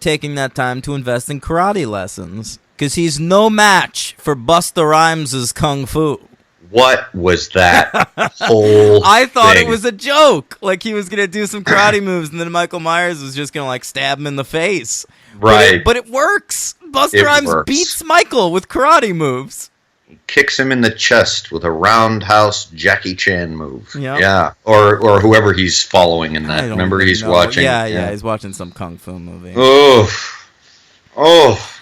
taking that time to invest in karate lessons, because he's no match for Busta Rhymes' kung fu. What was that whole I thought thing? It was a joke. Like he was going to do some karate moves and then Michael Myers was just going to stab him in the face. Right. But it works. Busta Rhymes beats Michael with karate moves. He kicks him in the chest with a roundhouse Jackie Chan move. Yep. Yeah. Or whoever he's following in that. Remember he's watching. Yeah, he's watching some kung fu movie. Oh.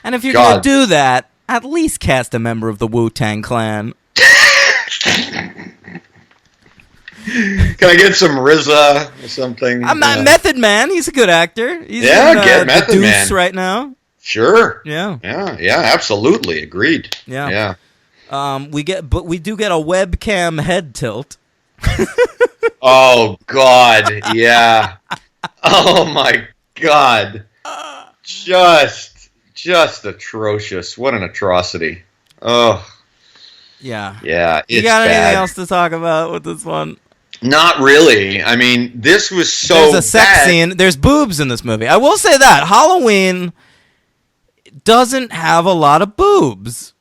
And if you're going to do that, at least cast a member of the Wu-Tang Clan. Can I get some RZA or something? I'm not Method Man. He's a good actor. He's get Method Deuce Man right now. Sure. Yeah. Absolutely. Agreed. Yeah. We do get a webcam head tilt. Oh God. Yeah. Oh my God. Just atrocious. What an atrocity. Oh. Yeah. Yeah. You got anything else to talk about with this one? Not really. I mean, this was so There's a sex scene. There's boobs in this movie. I will say that. Halloween doesn't have a lot of boobs.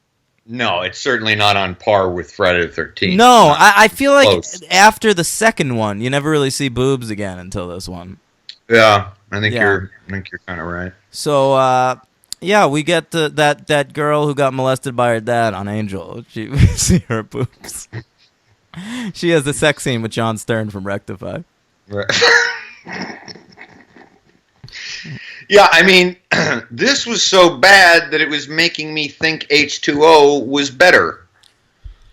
No, it's certainly not on par with Friday the 13th. No, I feel like after the second one, you never really see boobs again until this one. Yeah, I think you're kind of right. So, we get that girl who got molested by her dad on Angel. We see her boobs. She has the sex scene with John Stern from Rectify. Right. Yeah, I mean, this was so bad that it was making me think H20 was better.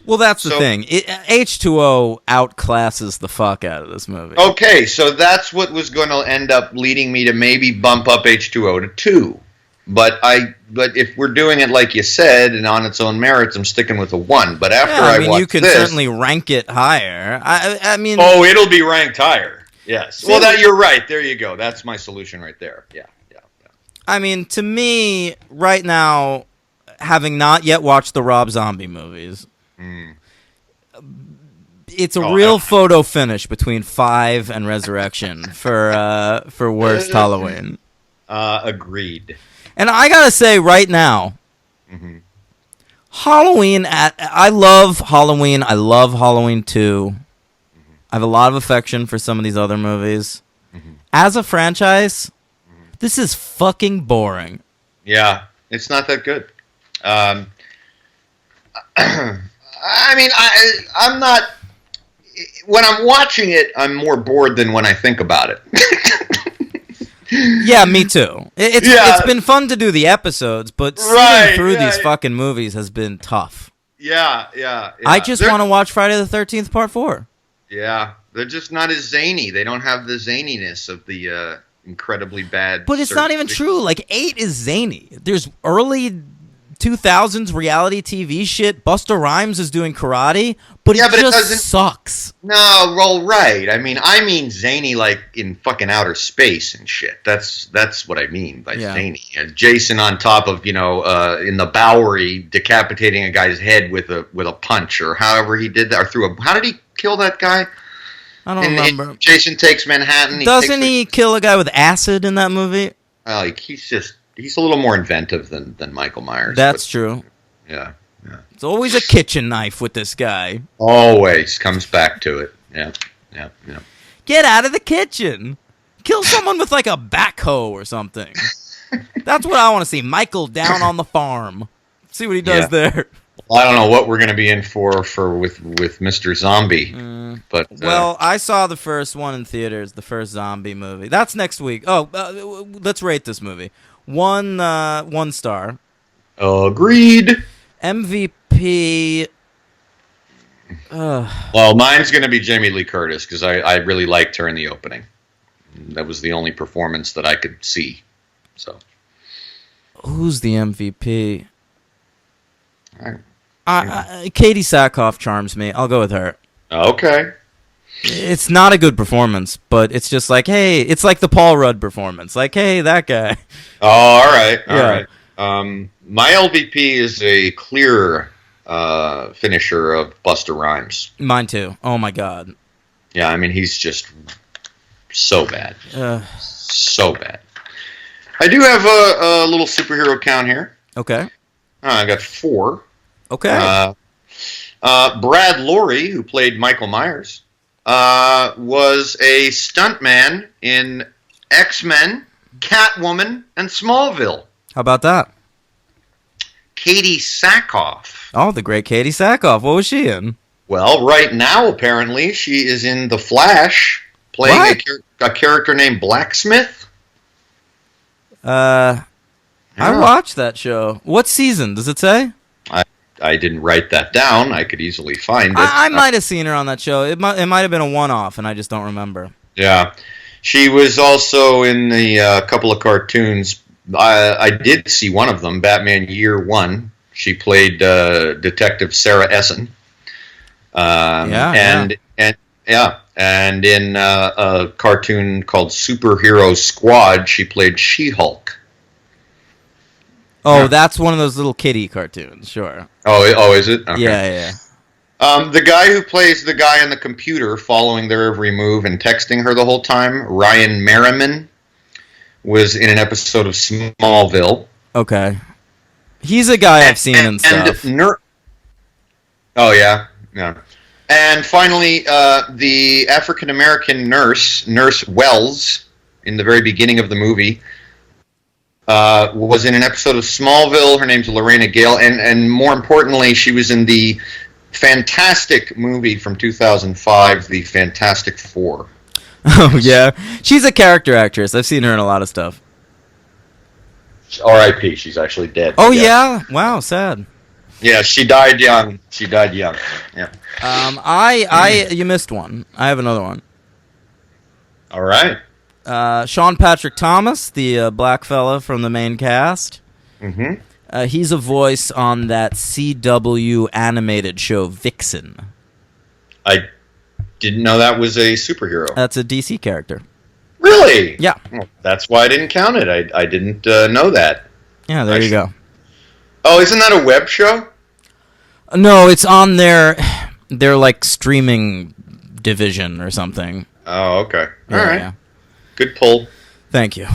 Well, that's the thing. H20 outclasses the fuck out of this movie. Okay, so that's what was going to end up leading me to maybe bump up H20 to 2. But if we're doing it like you said and on its own merits, I'm sticking with a 1. But after I watch you could certainly rank it higher. I mean, it'll be ranked higher. Yes. Well, you're right. There you go. That's my solution right there. Yeah. I mean, to me, right now, having not yet watched the Rob Zombie movies, it's a real photo finish between 5 and Resurrection for worst Halloween. Agreed. And I gotta say right now, Halloween. I love Halloween. I love Halloween 2. I have a lot of affection for some of these other movies. As a franchise, this is fucking boring. Yeah, it's not that good. I mean, I'm not. When I'm watching it, I'm more bored than when I think about it. Yeah, me too. It's been fun to do the episodes, but sitting through these fucking movies has been tough. Yeah. I just want to watch Friday the 13th Part 4. Yeah, they're just not as zany. They don't have the zaniness of the incredibly bad. But it's not even true. Like, 8 is zany. There's early 2000s reality TV shit. Busta Rhymes is doing karate, but it just sucks. No, well, right. I mean zany like in fucking outer space and shit. That's what I mean by zany. And Jason on top of, in the Bowery decapitating a guy's head with a punch or however he did that, or how did he kill that guy? I don't remember. Jason Takes Manhattan. Doesn't he kill a guy with acid in that movie? He's a little more inventive than Michael Myers. That's true. Yeah. It's always a kitchen knife with this guy. Always comes back to it. Yeah. Get out of the kitchen. Kill someone with like a backhoe or something. That's what I want to see. Michael down on the farm. See what he does there. Well, I don't know what we're going to be in for with Mr. Zombie. But well, I saw the first one in theaters, the first zombie movie. That's next week. Oh, let's rate this movie. 1 star. Agreed. MVP. Well, mine's going to be Jamie Lee Curtis because I really liked her in the opening. That was the only performance that I could see. So, who's the MVP? Katie Sackhoff charms me. I'll go with her. Okay. It's not a good performance, but it's just like, hey, it's like the Paul Rudd performance. Like, hey, that guy. Oh, all right. My LVP is a clear finisher of Busta Rhymes. Mine too. Oh my god. Yeah, I mean he's just so bad. So bad. I do have a little superhero count here. Okay. I got 4. Okay. Brad Lorry, who played Michael Myers, was a stuntman in X-Men, Catwoman, and Smallville. How about that? Katie Sackhoff. Oh, the great Katie Sackhoff. What was she in? Well, right now, apparently, she is in The Flash, playing a character named Blacksmith. I watched that show. What season? Does it say? I didn't write that down. I could easily find it. I might have seen her on that show. It might have been a one-off, and I just don't remember. Yeah. She was also in the couple of cartoons. I did see one of them, Batman Year One. She played Detective Sarah Essen. And in a cartoon called Superhero Squad, she played She-Hulk. Oh, that's one of those little kitty cartoons, sure. Oh, is it? Okay. Yeah. The guy who plays the guy on the computer following their every move and texting her the whole time, Ryan Merriman, was in an episode of Smallville. Okay. He's a guy I've seen and stuff. Oh, yeah. And finally, the African-American nurse Wells, in the very beginning of the movie, was in an episode of Smallville. Her name's Lorena Gale. And more importantly, she was in the fantastic movie from 2005, The Fantastic Four. Oh, yeah. She's a character actress. I've seen her in a lot of stuff. R.I.P. She's actually dead. Oh, yeah? Wow, sad. Yeah, she died young. Yeah. You missed one. I have another one. All right. Sean Patrick Thomas, the black fella from the main cast. Mm-hmm. He's a voice on that CW animated show Vixen. I didn't know that was a superhero. That's a DC character. Really? Yeah. Well, that's why I didn't count it. I didn't know that. Yeah, there you go. Oh, isn't that a web show? No, it's on their like streaming division or something. Oh, okay. All Yeah, right. yeah. Good pull. Thank you.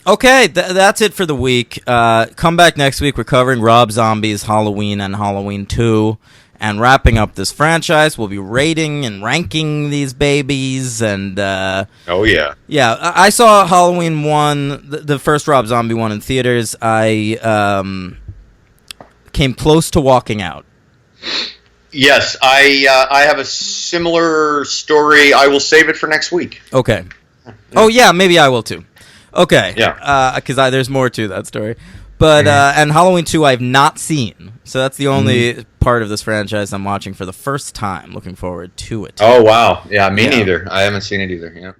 Okay, that's it for the week. Come back next week. We're covering Rob Zombie's Halloween and Halloween 2. And wrapping up this franchise, we'll be rating and ranking these babies. And oh, yeah. Yeah, I saw Halloween 1, the first Rob Zombie one in theaters. I came close to walking out. Yes, I have a similar story. I will save it for next week. Okay. Oh, yeah, maybe I will too. Okay. Yeah. Because there's more to that story. But, and Halloween 2 I've not seen. So that's the only part of this franchise I'm watching for the first time. Looking forward to it. Oh, wow. Yeah, me neither. I haven't seen it either. Yeah.